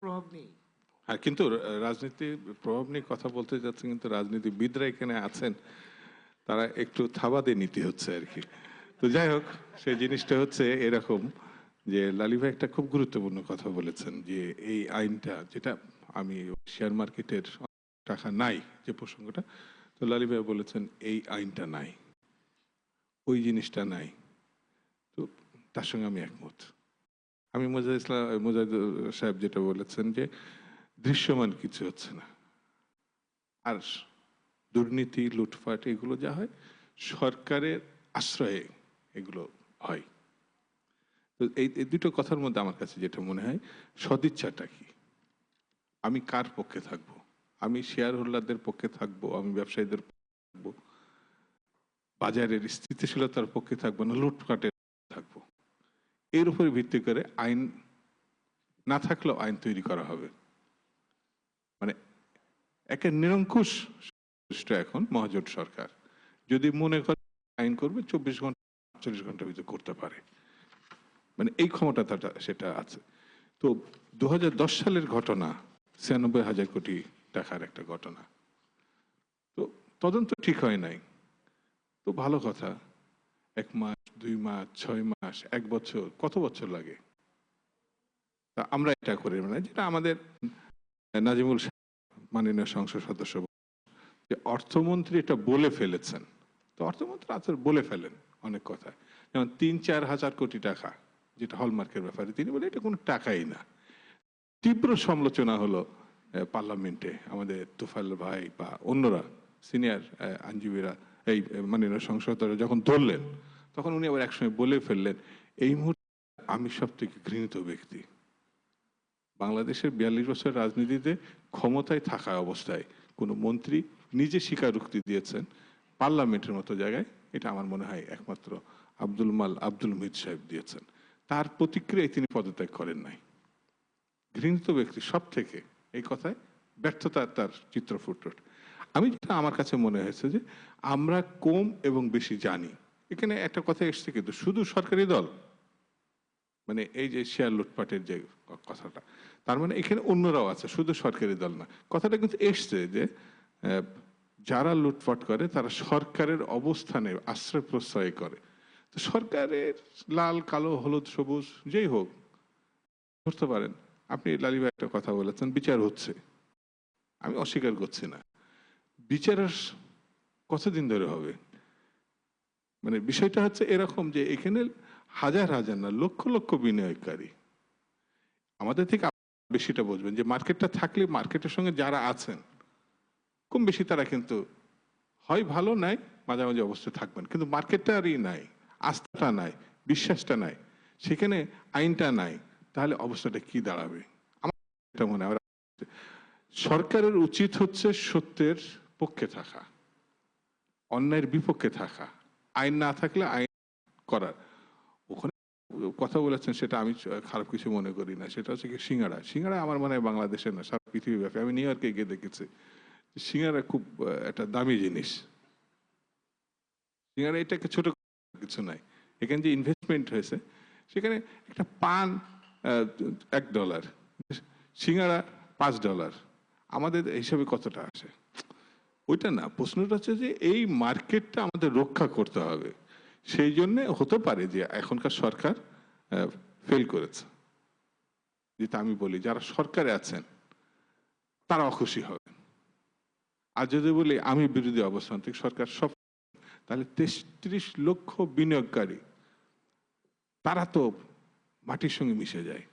প্রভাব নেই। হ্যাঁ, কিন্তু রাজনীতির প্রভাব নিয়ে কথা বলতে যাচ্ছেন, কিন্তু রাজনীতিবিদরা এখানে আছেন, তারা একটু থাবা দিয়ে নিতে হচ্ছে আর কি। তো যাই হোক, সেই জিনিসটা হচ্ছে এরকম যে লালি ভাই একটা খুব গুরুত্বপূর্ণ কথা বলেছেন যে এই আইনটা, যেটা আমি শেয়ার মার্কেটের টাকা নাই যে প্রসঙ্গটা, তো লালি ভাই বলেছেন এই আইনটা নাই, ওই জিনিসটা নাই। তো তার সঙ্গে আমি একমত। আমি মোজাহিদ সাহেব যেটা বলেছেন যে দৃশ্যমান কিছু হচ্ছে না, আর দুর্নীতি লুটপাট এগুলো যা হয় সরকারের আশ্রয়ে এগুলো হয়। তো এই দুটো কথার মধ্যে আমার কাছে যেটা মনে হয়, সদিচ্ছাটা কি? আমি কার পক্ষে থাকবো? আমি শেয়ার হোল্ডারদের পক্ষে থাকবো, আমি ব্যবসায়ীদের পক্ষে থাকবো, বাজারের স্থিতিশীলতার পক্ষে থাকবো, না লুটপাটের থাকবো? এর উপরে ভিত্তি করে আইন না থাকলেও আইন তৈরি করা হবে। মানে একে নিরঙ্কুশ এখন মহাজোট সরকার যদি মনে করে আইন করবে 24 ঘন্টা 48 ঘন্টার ভিতরে করতে পারে, মানে এই ক্ষমতা সেটা আছে। তো 2010 সালের ঘটনা 96,000 কোটি টাকার একটা ঘটনা, তো তদন্ত ঠিক হয় নাই, তো ভালো কথা। 1 মাস 2 মাস 6 মাস 1 বছর, কত বছর লাগে? তা আমরা এটা করি না, যেটা আমাদের নাজিমুল মাননীয় সংসদ সদস্য যে অর্থমন্ত্রী এটা বলে ফেলেছেন, তো অর্থমন্ত্রী আসলে বলে ফেলেন অনেক কথা, যেমন 3-4 হাজার কোটি টাকা, যেটা হলমার্কের ব্যাপারে তিনি বলে এটা কোনো টাকাই না। তীব্র সমালোচনা হলো পার্লামেন্টে, আমাদের তোফায়েল ভাই বা অন্যরা সিনিয়র আইনজীবীরা এই মাননীয় সংসদরা যখন ধরলেন, তখন উনি আবার একসময় বলে ফেললেন, এই মুহূর্তে আমি সব থেকে ঘৃণিত ব্যক্তি। বাংলাদেশের 42 বছর রাজনীতিতে ক্ষমতায় থাকা অবস্থায় কোনো মন্ত্রী নিজে স্বীকারোক্তি দিয়েছেন পার্লামেন্টের মতো জায়গায়, এটা আমার মনে হয় একমাত্র আব্দুল মুহিত সাহেব দিয়েছেন। তার প্রতিক্রিয়ায় তিনি পদত্যাগ করেন নাই। ঘৃণিত ব্যক্তি সব থেকে, এই কথায় ব্যর্থতার তার চিত্র ফুটে ওঠে। আমি যেটা আমার কাছে মনে হয়েছে যে আমরা কম এবং বেশি জানি। এখানে একটা কথা এসছে, কিন্তু শুধু সরকারি দল, মানে এই যে শেয়ার লুটপাটের যে কথাটা, তার মানে এখানে অন্যরাও আছে, শুধু সরকারি দল না। কথাটা কিন্তু এসছে যে যারা লুটপাট করে তারা সরকারের অবস্থানে আশ্রয় প্রশ্রয় করে। তো সরকারের লাল কালো হলুদ সবুজ যেই হোক ধরতে পারেন। আপনি লালি ভাই একটা কথা বলেছেন, বিচার হচ্ছে, আমি অস্বীকার করছি না। বিচারের কতদিন ধরে হবে? মানে বিষয়টা হচ্ছে এরকম যে এখানে হাজার হাজার না লক্ষ লক্ষ বিনিয়োগকারী, আমাদের থেকে বেশিটা বুঝবেন যে মার্কেটটা থাকলে মার্কেটের সঙ্গে যারা আছেন কম বেশি তারা কিন্তু হয় ভালো নাই, মাঝামাঝি অবস্থায় থাকবেন, কিন্তু মার্কেটটা আরই নাই, আস্থাটা নাই, বিশ্বাসটা নাই, সেখানে আইনটা নাই, তাহলে অবস্থাটা কি দাঁড়াবে? আমার এটা মনে হয় সরকারের উচিত হচ্ছে সত্যের পক্ষে থাকা, অন্যায়ের বিপক্ষে থাকা, আইন না থাকলে আইন করার। ওখানে কথা বলেছেন সেটা আমি খারাপ কিছু মনে করি না, সেটা হচ্ছে কি সিঙ্গাড়া আমার মনে হয় বাংলাদেশে না সারা পৃথিবীব্যাপী, আমি নিউ ইয়র্কে গিয়ে দেখেছি সিঙ্গাড়া খুব একটা দামি জিনিস। সিঙ্গাড়া এটাকে ছোট কিছু নাই, এখানে যে ইনভেস্টমেন্ট হয়েছে সেখানে একটা পান $1, সিঙ্গাড়া $5, আমাদের হিসাবে কতটা আসে ওইটা না। প্রশ্নটা হচ্ছে যে এই মার্কেটটা আমাদের রক্ষা করতে হবে। সেই জন্য হতে পারে যে এখনকার সরকার ফেল করেছে, যেটা আমি বলি যারা সরকারে আছেন তারা অখুশি হবেন। আর যদি বলি আমি বিরোধী অবস্থান থেকে সরকার সব, তাহলে 33 লক্ষ বিনিয়োগকারী তারা তো মাটির সঙ্গে মিশে যায়,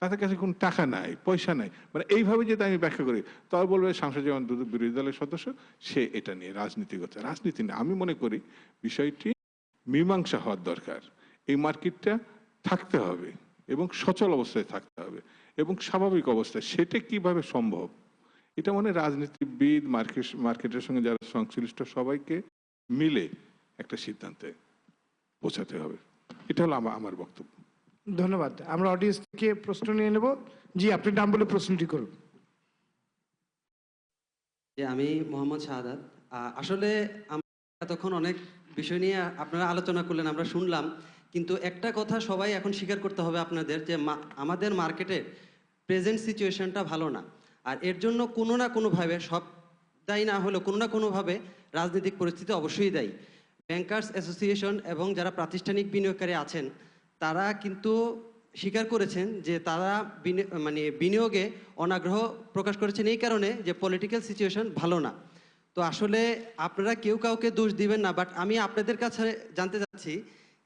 তাদের কাছে কোনো টাকা নাই, পয়সা নাই। মানে এইভাবে যদি আমি ব্যাখ্যা করি তবে বলবে সাংসদ যেমন বিরোধী দলের সদস্য সে এটা নিয়ে রাজনীতি করছে। রাজনীতি না, আমি মনে করি বিষয়টি মীমাংসা হওয়ার দরকার। এই মার্কেটটা থাকতে হবে এবং সচল অবস্থায় থাকতে হবে এবং স্বাভাবিক অবস্থায়। সেটা কিভাবে সম্ভব, এটা মানে রাজনীতিবিদ, মার্কেটের সঙ্গে যারা সংশ্লিষ্ট সবাইকে মিলে একটা সিদ্ধান্তে পৌঁছাতে হবে। এটা হলো আমার বক্তব্য। ধন্যবাদ। আমরা অডিয়েন্স থেকে প্রশ্ন নিয়ে নেব। জি, আপনি নাম বলে প্রশ্নটি করুন। যে আমি মোহাম্মদ শাহাদাত। আসলে আমরা এতক্ষণ অনেক বিষয় নিয়ে আপনারা আলোচনা করলেন, আমরা শুনলাম, কিন্তু একটা কথা সবাই এখন স্বীকার করতে হবে আপনাদের, যে আমাদের মার্কেটের প্রেজেন্ট সিচুয়েশনটা ভালো না। আর এর জন্য কোনো না কোনোভাবে, সব দায়ী না হলেও কোনো না কোনোভাবে রাজনৈতিক পরিস্থিতি অবশ্যই দায়ী। ব্যাংকার্স অ্যাসোসিয়েশন এবং যারা প্রাতিষ্ঠানিক বিনিয়োগকারী আছেন তারা কিন্তু স্বীকার করেছেন যে তারা বিনিয়োগে অনাগ্রহ প্রকাশ করেছেন এই কারণে যে পলিটিক্যাল সিচুয়েশন ভালো না। তো আসলে আপনারা কেউ কাউকে দোষ দিবেন না, বাট আমি আপনাদের কাছে জানতে চাচ্ছি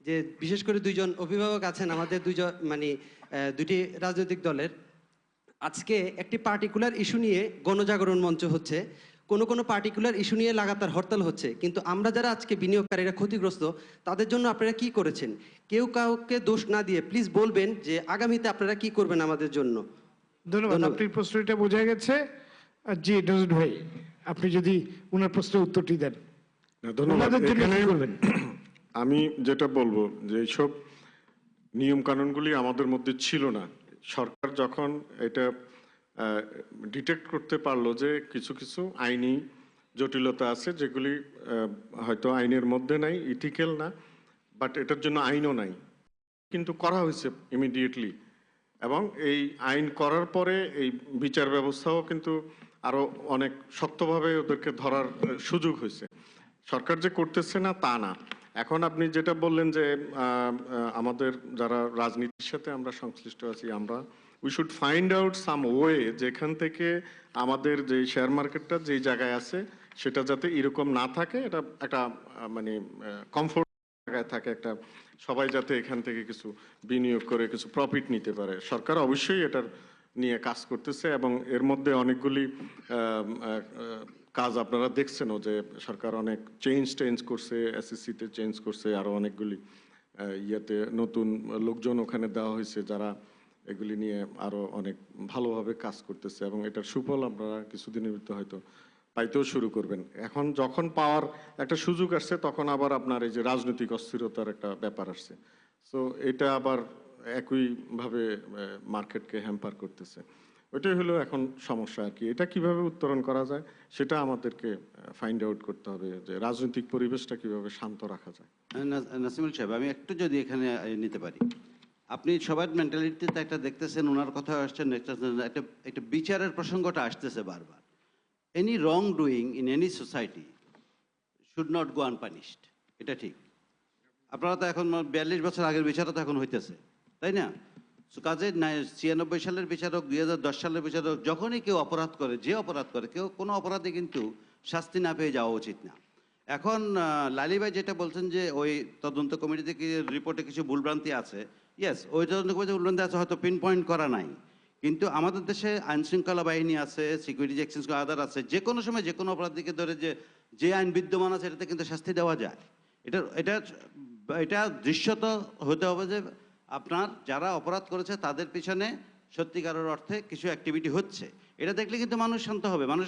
যে বিশেষ করে দুইজন অভিভাবক আছেন আমাদের দুটি রাজনৈতিক দলের, আজকে একটি পার্টিকুলার ইস্যু নিয়ে গণজাগরণ মঞ্চ হচ্ছে, কোনো পার্টিকুলার ইস্যু নিয়ে লাগাতার হরতাল হচ্ছে, কিন্তু আমরা যারা আজকে বিনিয়োগকারীরা ক্ষতিগ্রস্ত তাদের জন্য আপনারা কি করেছেন? কেউ কাউকে দোষ না দিয়ে প্লিজ বলবেন যে আগামীতে আপনারা কি করবেন আমাদের জন্য। ধন্যবাদ। আপনার প্রশ্নটা বোঝা গেছে। জি নজরুল ভাই, আপনি যদি ওনার প্রশ্নের উত্তরটি দেন। ধন্যবাদ। এখানে আমি যেটা বলবো যে এইসব নিয়ম কানুনগুলি আমাদের মধ্যে ছিল না। সরকার যখন এটা ডিটেক্ট করতে পারলো যে কিছু কিছু আইনি জটিলতা আছে যেগুলি হয়তো আইনের মধ্যে নাই, ইথিক্যাল না, বাট এটার জন্য আইনও নাই, কিন্তু করা হয়েছে ইমিডিয়েটলি। এবং এই আইন করার পরে এই বিচার ব্যবস্থাও কিন্তু আরো অনেক শক্তভাবে ওদেরকে ধরার সুযোগ হয়েছে। সরকার যে করতেছে না তা না। এখন আপনি যেটা বললেন যে আমাদের যারা রাজনীতির সাথে আমরা সংশ্লিষ্ট আছি, আমরা we should find out some way যেখান থেকে আমাদের যে শেয়ার মার্কেটটা যেই জায়গায় আছে সেটা যাতে এরকম না থাকে, এটা একটা কমফোর্ট তাকায় থাকে একটা, সবাই যাতে এখান থেকে কিছু বিনিয়োগ করে কিছু প্রফিট নিতে পারে। সরকার অবশ্যই এটার নিয়ে কাজ করতেছে এবং এর মধ্যে অনেকগুলি কাজ আপনারা দেখছেনও যে সরকার অনেক চেঞ্জ করছে, এসএসসিতে চেঞ্জ করছে, আরো অনেকগুলি ইয়েতে নতুন লোকজন ওখানে দেওয়া হয়েছে যারা এগুলি নিয়ে আরো অনেক ভালোভাবে কাজ করতেছে এবং এটার সুফল আপনারা কিছুদিনের ভিতরে হয়তো পাইতেও শুরু করবেন। এখন যখন পাওয়ার একটা সুযোগ আসছে তখন আবার আপনার এই যে রাজনৈতিক অস্থিরতার একটা ব্যাপার আসছে, সো এটা আবার একইভাবে মার্কেটকে হ্যাম্পার করতেছে। ওইটাই হলো এখন সমস্যা আর কি। এটা কিভাবে উত্তরণ করা যায় সেটা আমাদেরকে ফাইন্ড আউট করতে হবে, যে রাজনৈতিক পরিবেশটা কিভাবে শান্ত রাখা যায়। নাসিমুল সাহেব, আমি একটু যদি এখানে নিতে পারি, আপনি সবার মেন্টালিটিতে একটা দেখতেছেন, ওনার কথা আসছেন, একটা বিচারের প্রসঙ্গটা আসতেছে বারবার। Any wrong doing in any society should not go আনপানিশড, এটা ঠিক। আপনারা তো এখন 42 বছর আগের বিচারও তো এখন হইতেছে, তাই না? কাজে 96 সালের বিচারক, 2010 সালের বিচারক, যখনই কেউ অপরাধ করে, যে অপরাধ করে, কেউ কোনো অপরাধে কিন্তু শাস্তি না পেয়ে যাওয়া উচিত না। এখন লালি ভাই যেটা বলছেন যে ওই তদন্ত কমিটি থেকে রিপোর্টে কিছু ভুলভ্রান্তি আছে, ইয়েস, ওই তদন্ত কমিটিতে ভুলভ্রান্তি আছে, হয়তো পিন পয়েন্ট করা নাই, কিন্তু আমাদের দেশে আইনশৃঙ্খলা বাহিনী আছে, সিকিউরিটি এক্সচেঞ্জ আদার আছে, যে কোনো সময় যে কোনো অপরাধীকে ধরে যে আইন বিদ্যমান আছে এটাতে কিন্তু শাস্তি দেওয়া যায়। এটা দৃশ্যত হতে হবে যে আপনার যারা অপরাধ করেছে তাদের পিছনে সত্যিকারের অর্থে কিছু অ্যাক্টিভিটি হচ্ছে। এটা দেখলে কিন্তু মানুষ শান্ত হবে। মানুষ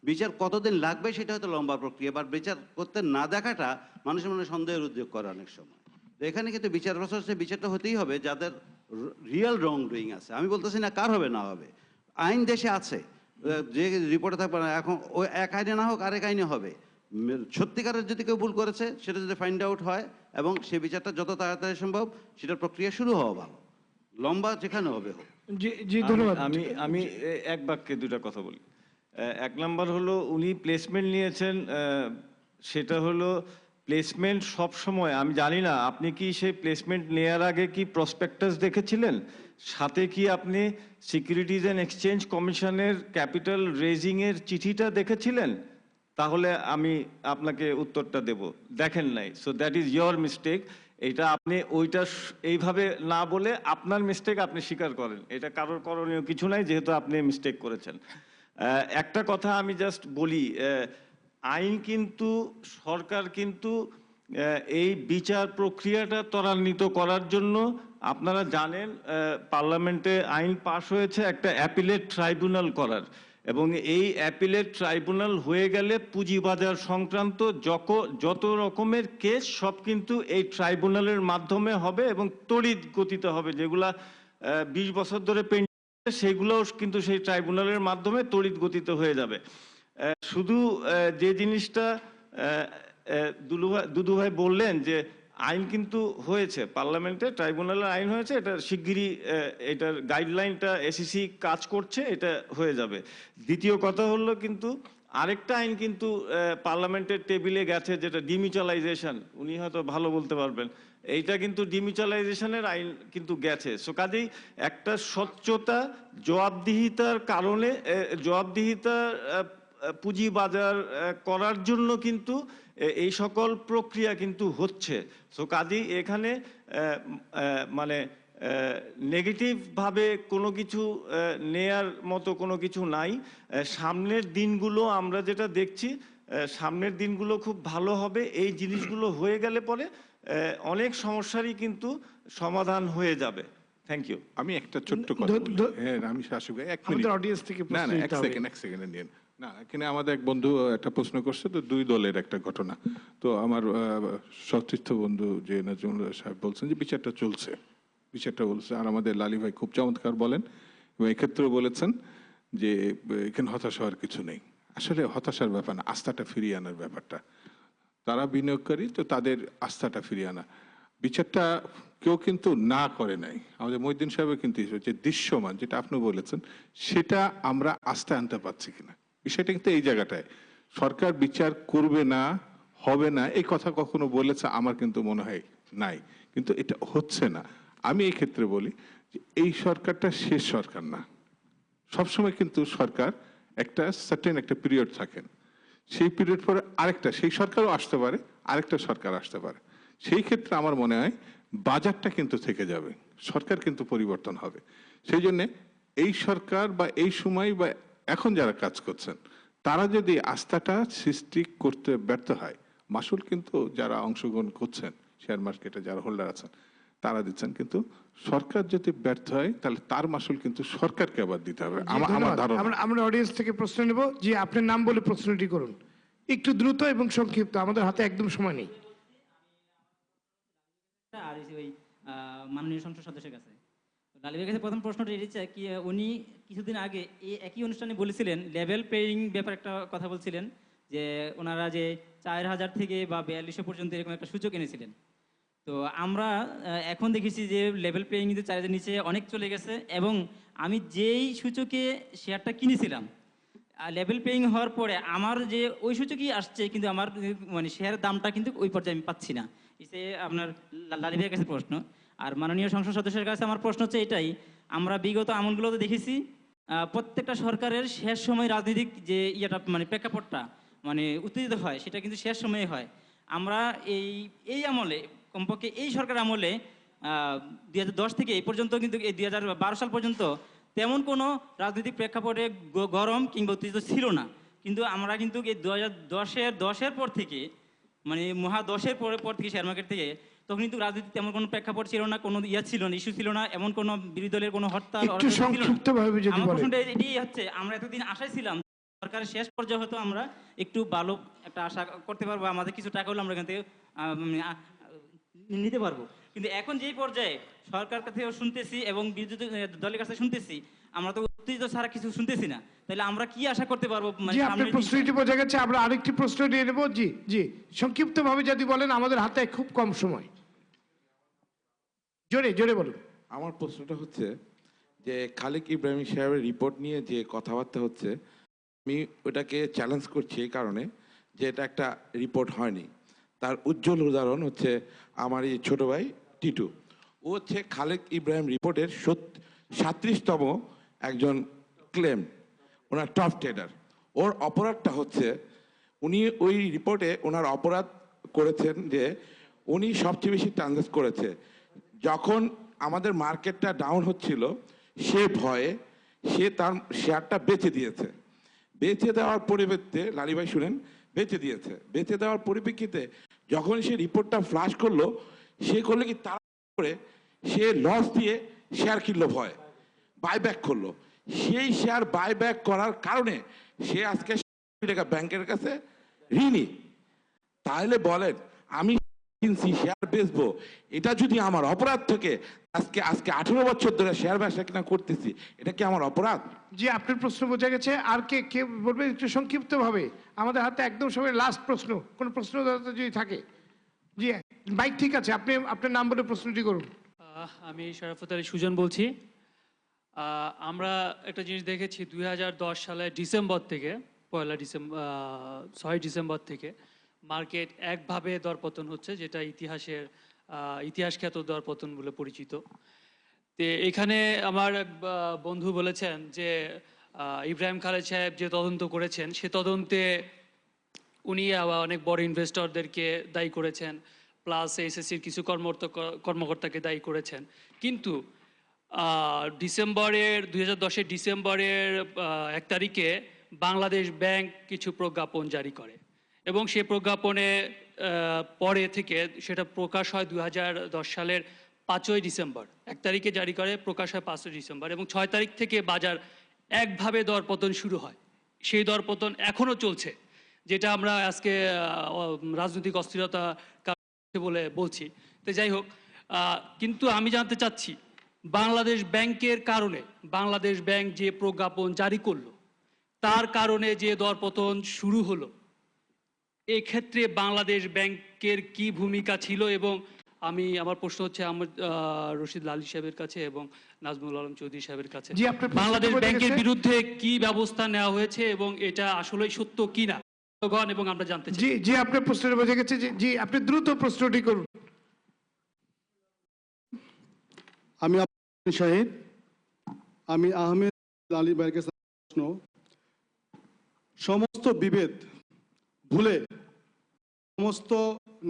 বিচার কতদিন লাগবে সেটা হয়তো লম্বা প্রক্রিয়া, বা বিচার করতে না দেখাটা মানুষের মনে সন্দেহের উদ্যোগ করে অনেক সময়। তো এখানে কিন্তু বিচার প্রসেসে বিচারটা হতেই হবে যাদের রিয়েল রং ডুইং আছে। আমি বলতেছি না কার হবে না হবে, আইন দেশে আছে, যে রিপোর্টে থাকবে না, এখন ওই এক আইনে না হোক আরেক আইনে হবে। সত্যিকারের যদি কেউ ভুল করেছে সেটা যদি ফাইন্ড আউট হয় এবং সে বিচারটা যত তাড়াতাড়ি সম্ভব সেটার প্রক্রিয়া শুরু হওয়া ভালো, লম্বা যেখানে হবে হোক। জি ধন্যবাদ। আমি এক বাক্যে দুটা কথা বলি। এক নাম্বার হলো উনি প্লেসমেন্ট নিয়েছেন, সেটা হলো প্লেসমেন্ট সব সময়, আমি জানি না আপনি কি সেই প্লেসমেন্ট নেওয়ার আগে কি প্রসপেক্টাস দেখেছিলেন, সাথে কি আপনি সিকিউরিটিজ অ্যান্ড এক্সচেঞ্জ কমিশনের ক্যাপিটাল রেজিং এর চিঠিটা দেখেছিলেন? তাহলে আমি আপনাকে উত্তরটা দেব, দেখেন নাই, so that is your mistake. এটা আপনি ওইটা এইভাবে না বলে আপনার মিস্টেক আপনি স্বীকার করেন, এটা কারোর করণীয় কিছু নাই, যেহেতু আপনি মিস্টেক করেছেন। একটা কথা আমি জাস্ট বলি, আইন কিন্তু, সরকার কিন্তু এই বিচার প্রক্রিয়াটা ত্বরান্বিত করার জন্য, আপনারা জানেন পার্লামেন্টে আইন পাশ হয়েছে একটা অ্যাপিলেট ট্রাইব্যুনাল করার, এবং এই অ্যাপিলেট ট্রাইব্যুনাল হয়ে গেলে পুঁজিবাজার সংক্রান্ত যত রকমের কেস সব কিন্তু এই ট্রাইব্যুনালের মাধ্যমে হবে এবং তড়িৎ গতিতে হবে। যেগুলা 20 বছর ধরে পেন্ডিং, সেগুলোও কিন্তু সেই ট্রাইব্যুনালের মাধ্যমে তড়িৎ গতিতে হয়ে যাবে। শুধু যে জিনিসটা দুদু ভাই বললেন যে আইন কিন্তু হয়েছে, পার্লামেন্টে ট্রাইব্যুনালের আইন হয়েছে, এটা শিগগিরই এটার গাইডলাইনটা এসিসি কাজ করছে, এটা হয়ে যাবে। দ্বিতীয় কথা হলো কিন্তু আরেকটা আইন কিন্তু পার্লামেন্টের টেবিলে গেছে, যেটা ডিমিউচুয়ালাইজেশন, উনি হয়তো ভালো বলতে পারবেন, এইটা কিন্তু ডিমিউচুয়ালাইজেশনের আইন কিন্তু গেছে। সো কাজেই একটা স্বচ্ছতা, জবাবদিহিতার কারণে, জবাবদিহিতার পুঁজিবাজার করার জন্য কিন্তু এই সকল প্রক্রিয়া কিন্তু হচ্ছে। সো কাজেই এখানে মানে নেগেটিভভাবে কোনো কিছু নেয়ার মতো কোনো কিছু নাই। সামনের দিনগুলো আমরা যেটা দেখছি, সামনের দিনগুলো খুব ভালো হবে। এই জিনিসগুলো হয়ে গেলে পরে অনেক সমস্যারই কিন্তু সমাধান হয়ে যাবে। Thank you. আমি একটা ছোট্ট কথা বলি। হ্যাঁ, আমি শাসক, এক মিনিট, অডিয়েন্স থেকে না না, এক সেকেন্ড নিন না। এখানে আমাদের এক বন্ধু একটা প্রশ্ন করছে, তো দুই দলের একটা ঘটনা। তো আমার সতীর্থ বন্ধু যে নাজমুল সাহেব বলছেন যে বিচারটা চলছে, বিচারটা বলছে, আর আমাদের লালি ভাই খুব চমৎকার বলেন এবং এক্ষেত্রেও বলেছেন যে এখানে হতাশ হওয়ার কিছু নেই। আসলে হতাশার ব্যাপার না, আস্থাটা ফিরিয়ে আনার ব্যাপারটা। তারা বিনিয়োগকারী, তো তাদের আস্থাটা ফিরিয়ে আনা। বিচারটা কেউ কিন্তু না করে নাই, আমাদের মহিউদ্দিন সাহেবের কিন্তু যে দৃশ্যমান, যেটা আপনি বলেছেন, সেটা আমরা আস্থা আনতে পারছি কিনা, বিষয়টা কিন্তু এই জায়গাটায়। সরকার বিচার করবে না, হবে না, এই কথা কখনো বলেছে আমার কিন্তু মনে হয় নাই, কিন্তু এটা হচ্ছে না। আমি এই ক্ষেত্রে বলি যে এই সরকারটা শেষ সরকার না। সবসময় কিন্তু সরকার একটা সার্টেন একটা পিরিয়ড থাকেন, সেই পিরিয়ড পরে আরেকটা, সেই সরকারও আসতে পারে, আরেকটা সরকার আসতে পারে। সেই ক্ষেত্রে আমার মনে হয় বাজারটা কিন্তু থেকে যাবে, সরকার কিন্তু পরিবর্তন হবে। সেই জন্যে এই সরকার বা এই সময় বা এখন যারা কাজ করছেন তারা যদি আস্থাটা সৃষ্টি করতে ব্যর্থ হয়, মাসুল কিন্তু যারা অংশগ্রহণ করছেন শেয়ার মার্কেটে যারা হোল্ডার আছেন তারা দিচ্ছেন, কিন্তু সরকার যদি ব্যর্থ হয় তাহলে তার মাসুল কিন্তু সরকারকে আবার দিতে হবে। আমার ধারণা। আমরা অডিয়েন্স থেকে প্রশ্ন নেব। জি, আপনার নাম বলে প্রশ্নটি করুন, একটু দ্রুত এবং সংক্ষিপ্ত, আমাদের হাতে একদম সময় নেই। আর ওই মাননীয় সংসদ সদস্যের কাছে লালিবের কাছে প্রথম প্রশ্নটা এসেছে কি, উনি কিছুদিন আগে এই একই অনুষ্ঠানে বলেছিলেন লেভেল প্লেয়িং ব্যাপারে একটা কথা বলছিলেন, যে ওনারা যে 4000 থেকে বা 4200 পর্যন্ত এরকম একটা সূচক এনেছিলেন। তো আমরা এখন দেখেছি যে লেভেল প্লেয়িং কিন্তু 4000 নিচে অনেক চলে গেছে, এবং আমি যেই সূচকে শেয়ারটা কিনেছিলাম লেভেল প্লেয়িং হওয়ার পরে আমার যে ওই সূচকই আসছে, কিন্তু আমার মানে শেয়ারের দামটা কিন্তু ওই পর্যায়ে আমি পাচ্ছি না। এসে আপনার লালিবের কাছে প্রশ্ন। আর মাননীয় সংসদ সদস্যের কাছে আমার প্রশ্ন হচ্ছে এটাই, আমরা বিগত আমলগুলোতে দেখেছি প্রত্যেকটা সরকারের শেষ সময় রাজনৈতিক যে ইয়েটা মানে প্রেক্ষাপটটা মানে উত্তেজিত হয়, সেটা কিন্তু শেষ সময়ে হয়। আমরা এই আমলে কমপক্ষে এই সরকার আমলে 2010 থেকে এই পর্যন্ত কিন্তু এই 2012 সাল পর্যন্ত তেমন কোনো রাজনৈতিক প্রেক্ষাপটে গরম কিংবা উত্তেজিত ছিল না। কিন্তু আমরা কিন্তু এই 2010-এর পর থেকে মানে মহাদশের পর থেকে শেয়ার মার্কেট থেকে তখন কিন্তু রাজনীতি তেমন কোনো প্রেক্ষাপট ছিল না, কোনো ছিল না, ইস্যু ছিল না, এমন কোনো বিরোধী দলের কোনো হরতাল একটু সংক্ষিপ্তভাবে যদি আমার বলেন। প্রশ্নটা এটাই হচ্ছে, আমরা এতদিন আশায় ছিলাম সরকারের শেষ পর্যায়ে হয়তো আমরা একটু ভালো একটা আশা করতে পারবো, আমাদের কিছু টাকা হলে আমরা এখান থেকে নিতে পারবো। কিন্তু এখন যেই পর্যায়ে সরকার কাছে শুনতেছি এবং বিরোধী দলের কাছে শুনতেছি, আমরা তো উত্তেজিত ছাড়া কিছু শুনতেছি না, তাহলে আমরা কি আশা করতে পারবো? জি, আপনার প্রশ্নটি বোঝা গেছে। আমরা আরেকটি প্রশ্ন নিয়ে নেব। জি জি, সংক্ষিপ্তভাবে যদি বলেন, আমাদের হাতে খুব কম সময়। জোরে জোরে বলুন। আমার প্রশ্নটা হচ্ছে যে খালেক ইব্রাহিম সাহেবের রিপোর্ট নিয়ে যে কথাবার্তা হচ্ছে, আমি ওটাকে চ্যালেঞ্জ করছি এই কারণে যে এটা একটা রিপোর্ট হয়নি। তার উজ্জ্বল উদাহরণ হচ্ছে আমার এই ছোট ভাই টিটু, ও হচ্ছে খালেক ইব্রাহিম রিপোর্টের 37তম একজন ক্লেম, ওনার টপ ট্রেডার। ওর অপরাধটা হচ্ছে উনি ওই রিপোর্টে ওনার অপরাধ করেছেন যে উনি সবচেয়ে বেশি ট্রানজাক্ট করেছে যখন আমাদের মার্কেটটা ডাউন হচ্ছিল, সে ভয়ে সে তার শেয়ারটা বেচে দিয়েছে। বেচে দেওয়ার পরিবর্তে লালি ভাই শুনেন, বেচে দিয়েছে। বেচে দেওয়ার পরিপ্রেক্ষিতে যখন সে রিপোর্টটা ফ্লাশ করলো, সে করলো কি তারা করে সে লস দিয়ে শেয়ার কিনলো, ভয় বাইব্যাক করলো। সেই শেয়ার বাইব্যাক করার কারণে সে আজকে টাকা ব্যাংকের কাছে ঋণী। তাহলে বলেন, আমি কিনছি শেয়ার বেচবো, এটা যদি আমার অপরাধ থেকে আজকে 18 বছর ধরে শেয়ার ব্যবসা কিনা করতেছি, এটা কি আমার অপরাধ? জি, আপনার প্রশ্ন বোঝা গেছে। আর কে বলবে একটু সংক্ষিপ্তভাবে? আমাদের হাতে একদম সময় লাস্ট প্রশ্ন, কোন প্রশ্ন যদি থাকে। জি, বাইক ঠিক আছে, আপনি আপনার নাম বলে প্রশ্নটি করুন। আমি শরাফত আলী সুজন বলছি। আমরা একটা জিনিস দেখেছি 2010 সালের ডিসেম্বর থেকে 6 ডিসেম্বর থেকে মার্কেট একভাবে দরপতন হচ্ছে, যেটা ইতিহাসখ্যাত দরপতন বলে পরিচিত। তো এখানে আমার এক বন্ধু বলেছেন যে ইব্রাহিম খালেদ সাহেব যে তদন্ত করেছেন, সে তদন্তে উনি অনেক বড় ইনভেস্টরদেরকে দায়ী করেছেন, প্লাস এসএসসির কিছু কর্মকর্তাকে দায়ী করেছেন। কিন্তু 2010-এর ডিসেম্বরের 1 তারিখে বাংলাদেশ ব্যাংক কিছু প্রজ্ঞাপন জারি করে, এবং সে প্রজ্ঞাপনে পরে থেকে সেটা প্রকাশ হয় 2010 সালের 5ই ডিসেম্বর। 1 তারিখে জারি করে, প্রকাশ হয় 5ই ডিসেম্বর, এবং 6 তারিখ থেকে বাজার একভাবে দরপতন শুরু হয়। সেই দরপতন এখনও চলছে, যেটা আমরা আজকে রাজনৈতিক অস্থিরতা বলে বলছি। তো যাই হোক, কিন্তু আমি জানতে চাচ্ছি, বাংলাদেশ ব্যাংকের কারণে, বাংলাদেশ ব্যাংক যে প্রজ্ঞাপন জারি করলো, তার কারণে যে দরপতন শুরু হলো, এক্ষেত্রে বাংলাদেশ ব্যাংকের কি ভূমিকা ছিল? এবং আমার প্রশ্ন হচ্ছে রশিদ লালী সাহেবের কাছে এবং নাজমুল আলম চৌধুরী সাহেবের কাছে, বাংলাদেশ ব্যাংকের বিরুদ্ধে কি ব্যবস্থা নেওয়া হয়েছে এবং এটা আসলে সত্য কিনা এবং আমরা জানতে চাই। জি জি, আপনার প্রশ্নটা বোঝা গেছে। জি, আপনি দ্রুত প্রশ্নটি করুন। আমি শাহিদ, আমি আহমেদ আলী ভাইয়ের কাছে প্রশ্ন, সমস্ত বিভেদ ভুলে সমস্ত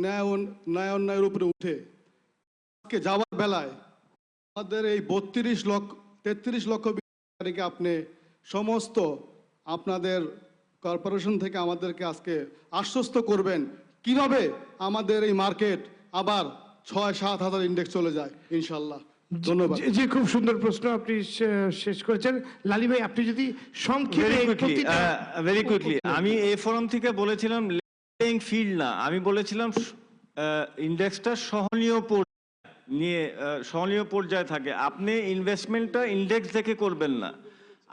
ন্যায় অন্যায়ের উপরে উঠে আজকে যাওয়ার বেলায় আমাদের এই 33 লক্ষ বিনিয়োগকারীকে আপনি সমস্ত আপনাদের কর্পোরেশন থেকে আমাদেরকে আজকে আশ্বস্ত করবেন কিভাবে আমাদের এই মার্কেট আবার 6-7 হাজার ইন্ডেক্স চলে যায় ইনশাল্লাহ। ধন্যবাদ। জি, খুব সুন্দর প্রশ্ন আপনি শেষ করেছেন। লালি ভাই, আপনি যদি সংক্ষেপে ভেরি কুইকলি, আমি এই ফোরাম থেকে বলেছিলাম প্লেইং ফিল্ড না, আমি বলেছিলাম ইন্ডেক্সটা সহনীয় পর্যায়ে থাকে। আপনি ইনভেস্টমেন্টটা ইন্ডেক্স দেখে করবেন না,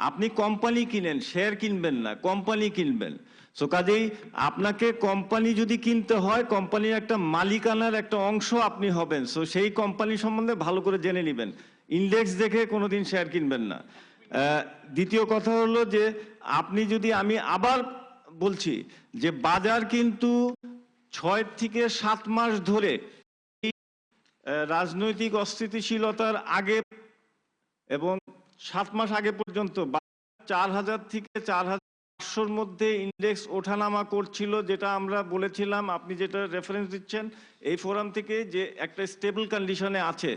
আপনি কোম্পানি কিনেন, শেয়ার কিনবেন না, কোম্পানি কিনবেন। সো কাজেই আপনাকে কোম্পানি যদি কিনতে হয়, কোম্পানির একটা মালিকানার একটা অংশ আপনি হবেন। সো সেই কোম্পানি সম্বন্ধে ভালো করে জেনে নেবেন, ইন্ডেক্স দেখে কোনোদিন শেয়ার কিনবেন না। দ্বিতীয় কথা হলো যে আপনি যদি, আমি আবার বলছি যে বাজার কিন্তু 6 থেকে 7 মাস ধরে রাজনৈতিক অস্থিতিশীলতার আগে এবং 7 মাস আগে পর্যন্ত 4000 থেকে 4500-র মধ্যে ইন্ডেক্স ওঠানামা করছিল, যেটা আমরা বলেছিলাম, আপনি যেটা রেফারেন্স দিচ্ছেন এই ফোরাম থেকে, যে একটা স্টেবল কন্ডিশনে আছে।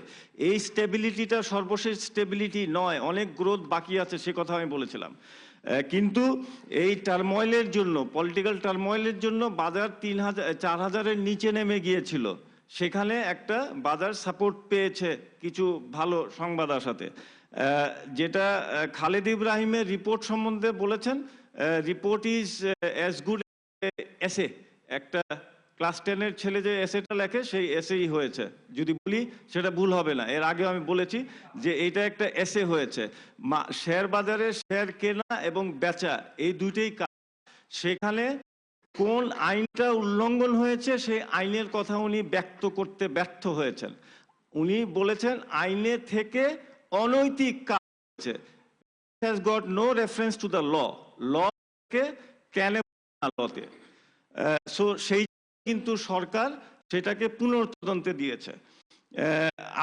এই স্টেবিলিটিটা সর্বশেষ স্টেবিলিটি নয়, অনেক গ্রোথ বাকি আছে, সে কথা আমি বলেছিলাম। কিন্তু এই টার্ময়েলের জন্য, পলিটিক্যাল টার্ময়েলের জন্য বাজার 4000-এর নিচে নেমে গিয়েছিল। সেখানে একটা বাজার সাপোর্ট পেয়েছে কিছু ভালো সংবাদ আসাতে। যেটা খালেদ ইব্রাহিমের রিপোর্ট সম্বন্ধে বলেছেন, রিপোর্ট ইজ অ্যাজ গুড এসে। একটা ক্লাস 10-এর ছেলে যে এসেটা লেখে সেই এসেই হয়েছে, যদি বলি সেটা ভুল হবে না। এর আগে আমি বলেছি যে এটা একটা এসে হয়েছে। শেয়ার বাজারে শেয়ার কেনা এবং বেচা এই দুইটাই কাজ। সেখানে কোন আইনটা উল্লঙ্ঘন হয়েছে সেই আইনের কথা উনি ব্যক্ত করতে ব্যর্থ হয়েছেন। উনি বলেছেন আইনে থেকে অনৈতিক কাজ হয়েছে। has got no reference to the law কে কেন লতে। সো সেই কিন্তু সরকার সেটাকে পুনর্তদন্তে দিয়েছে।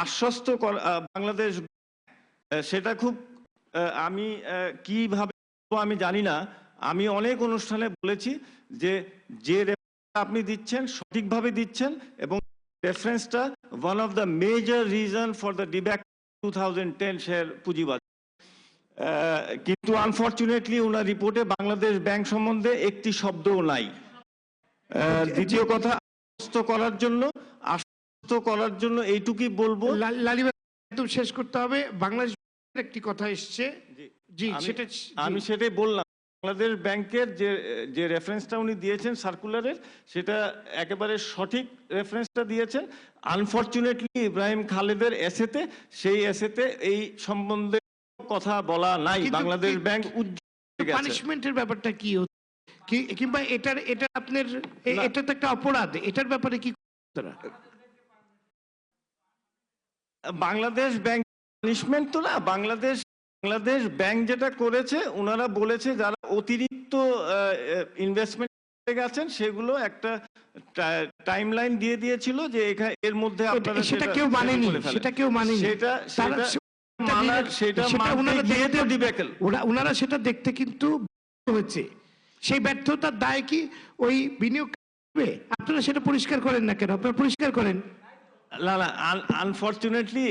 আশ্বস্ত বাংলাদেশ, সেটা খুব আমি কিভাবে আমি জানি না। আমি অনেক অনুষ্ঠানে বলেছি যে আপনি দিচ্ছেন সঠিকভাবে দিচ্ছেন, এবং রেফারেন্সটা one of the major reason for the debacle 2010 share পুঁজিবাজার। কিন্তু আনফরচুনেটলি ওনার রিপোর্টে বাংলাদেশ ব্যাংক সম্বন্ধে একটি শব্দও নাই। দ্বিতীয় কথা, আশ্বস্ত করার জন্য এইটুকুই বলবো, লালি ভাই একদম শেষ করতে হবে। বাংলাদেশ একটি কথা এসছে, জি সেটা আমি সেটাই বললাম। বাংলাদেশ ব্যাংকের যে রেফারেন্সটা উনি দিয়েছেন সার্কুলারের, সেটা একেবারে সঠিক রেফারেন্সটা দিয়েছেন। আনফরচুনেটলি ইব্রাহিম খালেদের এসেতে, সেই এসেতে এই সম্বন্ধে কথা বলা নাই। বাংলাদেশ ব্যাংক পানিশমেন্টের ব্যাপারটা কি, কিংবা এটা আপনার, এটা তো একটা অপরাধ, এটার ব্যাপারে কি বাংলাদেশ ব্যাংক পানিশমেন্ট তো না। বাংলাদেশ ব্যাংক যেটা করেছে, ওনারা বলেছে যারা অতিরিক্ত ইনভেস্টমেন্ট গেছেন সেগুলো একটা টাইমলাইন দিয়ে দিয়েছিল যে এর মধ্যে আপনারা, সেটা কেউ মানেনি, ওনারা সেটা দেখতে কিন্তু হয়েছে। সেই ব্যর্থতার দায় কি ওই বিনিয়োগ, আপনারা সেটা পরিষ্কার করেন না কেন? আপনারা পরিষ্কার করেন। না, আনফরচুনেটলি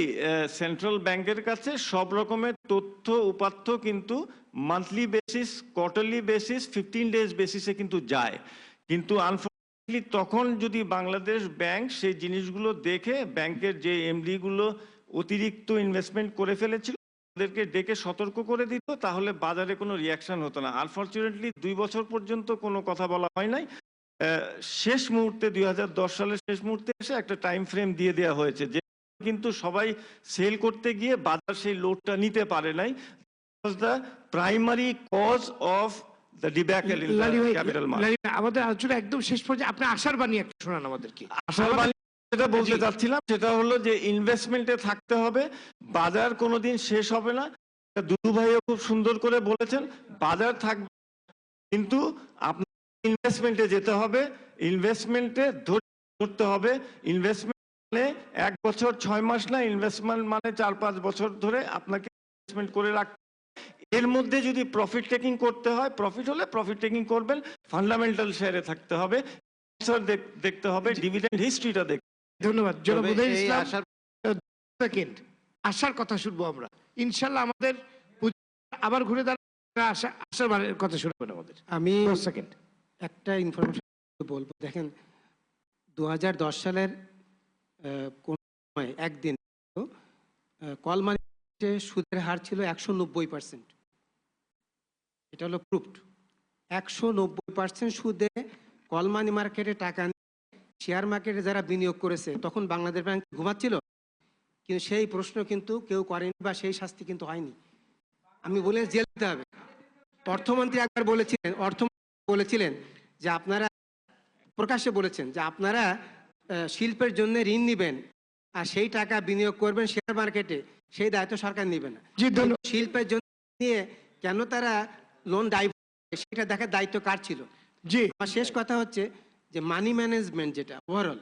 সেন্ট্রাল ব্যাংকের কাছে সব রকমের তথ্য উপাত্ত কিন্তু monthly basis, quarterly basis, 15 days বেসিসে কিন্তু যায়। কিন্তু আনফরচুনেটলি তখন যদি বাংলাদেশ ব্যাংক সেই জিনিসগুলো দেখে, ব্যাংকের যে এমডি গুলো অতিরিক্ত ইনভেস্টমেন্ট করে ফেলেছিল ওদেরকে ডেকে সতর্ক করে দিত, তাহলে বাজারে কোনো রিয়াকশন হতো না। আনফরচুনেটলি 2 বছর পর্যন্ত কোনো কথা বলা হয় নাই। শেষ মুহূর্তে 2010 সালের শেষ মুহূর্তে এসে একটা টাইম ফ্রেম দিয়ে দেওয়া হয়েছে, যে কিন্তু সবাই সেল করতে গিয়ে বাজার সেই লোডটা নিতে পারে নাই। The primary cause of the debacle in the capital market. আমাদের আলোচনা একদম শেষ পর্যায়ে, আপনি আশার বাণী একটা শোনান আমাদেরকে। আশার বাণী যেটা বলতে চাচ্ছিলাম সেটা হলো যে ইনভেস্টমেন্টে থাকতে হবে, বাজার কোনোদিন শেষ হবে না। দুদু ভাইও খুব সুন্দর করে বলেছেন, বাজার থাকবে কিন্তু আপনার ইনভেস্টমেন্টে যেতে হবে, ইনভেস্টমেন্টে ধরতে হবে। ইনভেস্টমেন্ট মানে 1 বছর 6 মাস না, ইনভেস্টমেন্ট মানে 4-5 বছর ধরে আপনাকে ইনভেস্টমেন্ট করে রাখতে। এর মধ্যে যদি প্রফিট টেকিং করতে হয়, প্রফিট হলে প্রফিট টেকিং করবেন, ফান্ডামেন্টাল শেয়ারে থাকতে হবে। দেখতে হবে, ডিভিডেন্ড হিস্ট্রিটা দেখতে হবে। ধন্যবাদ জনাব তবে উদয় এই ইসলাম। আশার সেকেন্ড আশার কথা শুনবো আমরা ইনশাল্লাহ। আমাদের আবার ঘুরে দাঁড়ায় আশার কথা শুনবেন আমাদের। আমি 10 সেকেন্ড একটা ইনফরমেশন বলবো। দেখেন 2010 সালের কোন সময় একদিন কল মানিতে সুদের হার ছিল 190%। এটা হলো প্রুফড। 190% সুদে কল মানি মার্কেটে টাকা নিয়ে শেয়ার মার্কেটে যারা বিনিয়োগ করেছে তখন বাংলাদেশ ব্যাংক ঘুমাচ্ছিল? কিন্তু সেই প্রশ্ন কিন্তু কেউ করেনি বা সেই শাস্তি কিন্তু হয়নি। আমি বলে জেল দিতে হবে। অর্থমন্ত্রী একবার বলেছিলেন যে আপনারা প্রকাশ্যে বলেছেন যে আপনারা শিল্পের জন্য ঋণ নেবেন আর সেই টাকা বিনিয়োগ করবেন শেয়ার মার্কেটে, সেই দায়িত্ব সরকার নেবে না। শিল্পের জন্য নিয়ে কেন তারা লোন সেটা দেখার দায়িত্ব কার ছিল? জি, আমার শেষ কথা হচ্ছে যে মানি ম্যানেজমেন্ট, যেটা ওভারঅল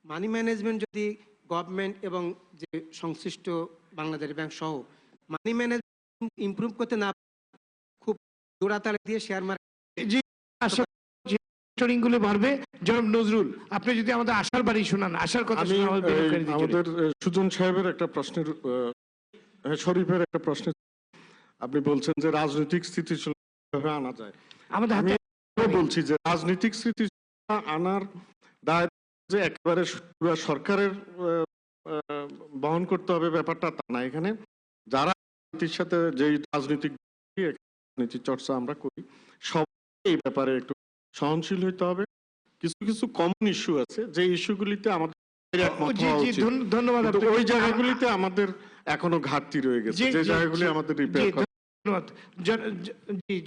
মানি ম্যানেজমেন্ট যদি গভর্নমেন্ট এবং যে সংশ্লিষ্ট বাংলাদেশ ব্যাংক সহ মানি ম্যানেজমেন্ট ইমপ্রুভ করতে না, খুব জোড়াতালি দিয়ে শেয়ার মার্কেট জি আশা গুলো বাড়বে। জনাব নজরুল, আপনি যদি আমাদের আশার বাড়ি শোনান, আশার কথা আমি শোনান আমাদের সুজন সাহেবের একটা প্রশ্নের শরীফের একটা প্রশ্ন, আপনি বলছেন যে রাজনৈতিক স্থিতিশীলতা আনা যায়। আমাদের আমি বলছি যে রাজনৈতিক স্থিতিশীলতা আনার দায় যে একেবারে পুরো সরকারের বহন করতে হবে ব্যাপারটা তা না। এখানে যারা রাজনীতির সাথে যেই রাজনৈতিক চর্চা আমরা করি সবাই এই ব্যাপারে একটু সহনশীল হইতে হবে। কিছু কিছু কমন ইস্যু আছে যে ইস্যুগুলিতে আমাদের ধন্যবাদ। ওই জায়গাগুলিতে আমাদের এখনো ঘাটতি রয়ে গেছে, যে জায়গাগুলি আমাদের রিপেয়ার করা।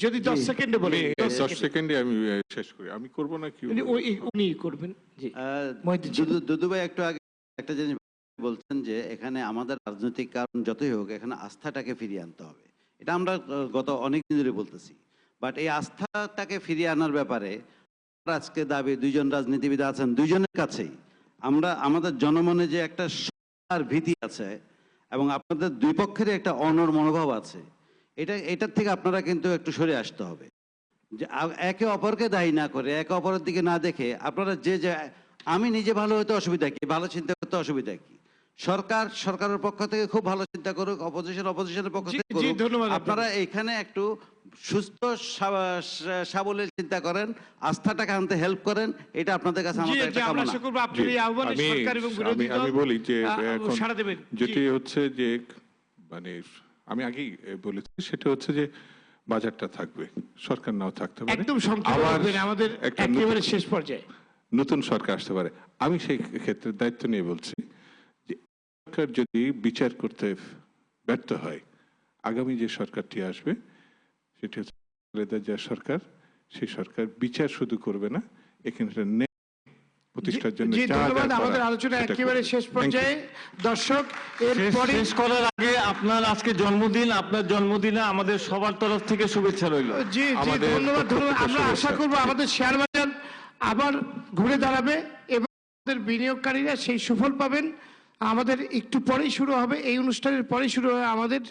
যদি 10 সেকেন্ডে বলেন। 10 সেকেন্ডে আমি শেষ করি। আমি করব না কি উনি করবেন? জি দুদু ভাই একটু আগে একটা জিনিস বলছেন যে এখানে আমাদের রাজনৈতিক কারণ যতই হোক এখানে আস্থাটাকে ফিরিয়ে আনতে হবে। এটা আমরা গত অনেক দিন ধরে বলতেছি, বাট এই আস্থাটাকে ফিরিয়ে আনার ব্যাপারে আজকে দাবি দুইজন রাজনীতিবিদ আছেন, দুইজনের কাছেই আমরা আমাদের জনমনে যে একটা ভীতি আছে এবং আপনাদের দুই পক্ষেরই একটা অনড় মনোভাব আছে, এটার থেকে আপনারা কিন্তু একটু সরে আসতে হবে। যে একে অপরকে দায়ী না করে, একে অপরের দিকে না দেখে আপনারা যে আমি নিজে ভালো হতে অসুবিধা কি, ভালো চিন্তা করতে অসুবিধা কি, সরকারের পক্ষ থেকে খুব ভালো চিন্তা করুক, অপোজিশনের পক্ষ থেকে করুক, আপনারা এখানে একটু সুস্থ সাবলীল চিন্তা করেন, আস্থাটাকে আনতে হেল্প করেন, এটা আপনাদের কাছে আমাদের একটা কামনা। আমি বলি যে যেটি হচ্ছে যে মানে আমি আগেই বলেছি, সেটা হচ্ছে যে বাজারটা থাকবে, সরকার নাও থাকতে পারে, একদম সংক্ষেপে আমাদের একেবারে শেষ পর্যায়ে নতুন সরকার আসতে পারে। আমি সেই ক্ষেত্রে দায়িত্ব নিয়ে বলছি যে সরকার যদি বিচার করতে ব্যর্থ হয়, আগামী যে সরকারটি আসবে সেটি হচ্ছে খালেদা জিয়া সরকার। সেই সরকার বিচার শুধু করবে না, এখানে প্রতিষ্ঠার জন্য আমাদের আলোচনা একেবারে শেষ পর্যায়ে। দর্শক, এরপরে শেষ করার আগে আপনার আজকে জন্মদিন, আপনার জন্মদিনে আমাদের সবার তরফ থেকে শুভেচ্ছা রইল। জি জি ধন্যবাদ। আমরা আশা করবো আমাদের শেয়ার বাজার আবার ঘুরে দাঁড়াবে এবং আমাদের বিনিয়োগকারীরা সেই সুফল পাবেন। আমাদের একটু পরেই শুরু হবে, এই অনুষ্ঠানের পরেই শুরু হবে আমাদের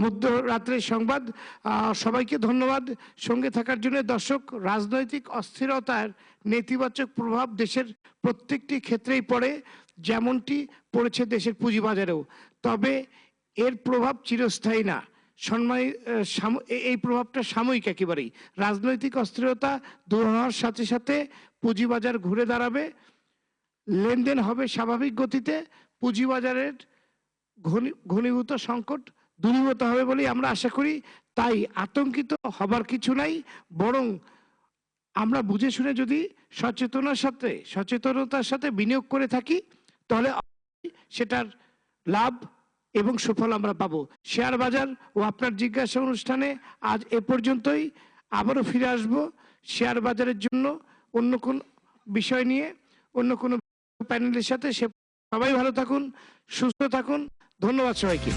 মধ্যরাত্রের সংবাদ। সবাইকে ধন্যবাদ সঙ্গে থাকার জন্য। দর্শক, রাজনৈতিক অস্থিরতার নেতিবাচক প্রভাব দেশের প্রত্যেকটি ক্ষেত্রেই পড়ে, যেমনটি পড়েছে দেশের পুঁজিবাজারেও। তবে এর প্রভাব চিরস্থায়ী না, এই প্রভাবটা সাময়িক একেবারেই। রাজনৈতিক অস্থিরতা দূর হওয়ার সাথে সাথে পুঁজিবাজার ঘুরে দাঁড়াবে, লেনদেন হবে স্বাভাবিক গতিতে, পুঁজিবাজারের ঘনীভূত সংকট দূরীভূত হবে বলেই আমরা আশা করি। তাই আতঙ্কিত হবার কিছু নাই, বরং আমরা বুঝে শুনে যদি সচেতনতার সাথে বিনিয়োগ করে থাকি তাহলে সেটার লাভ এবং সুফল আমরা পাবো। শেয়ার বাজার ও আপনার জিজ্ঞাসা অনুষ্ঠানে আজ এ পর্যন্তই। আবারও ফিরে আসব শেয়ার বাজারের জন্য অন্য কোন বিষয় নিয়ে, অন্য কোনো প্যানেলের সাথে। সবাই ভালো থাকুন, সুস্থ থাকুন। ধন্যবাদ সবাইকে।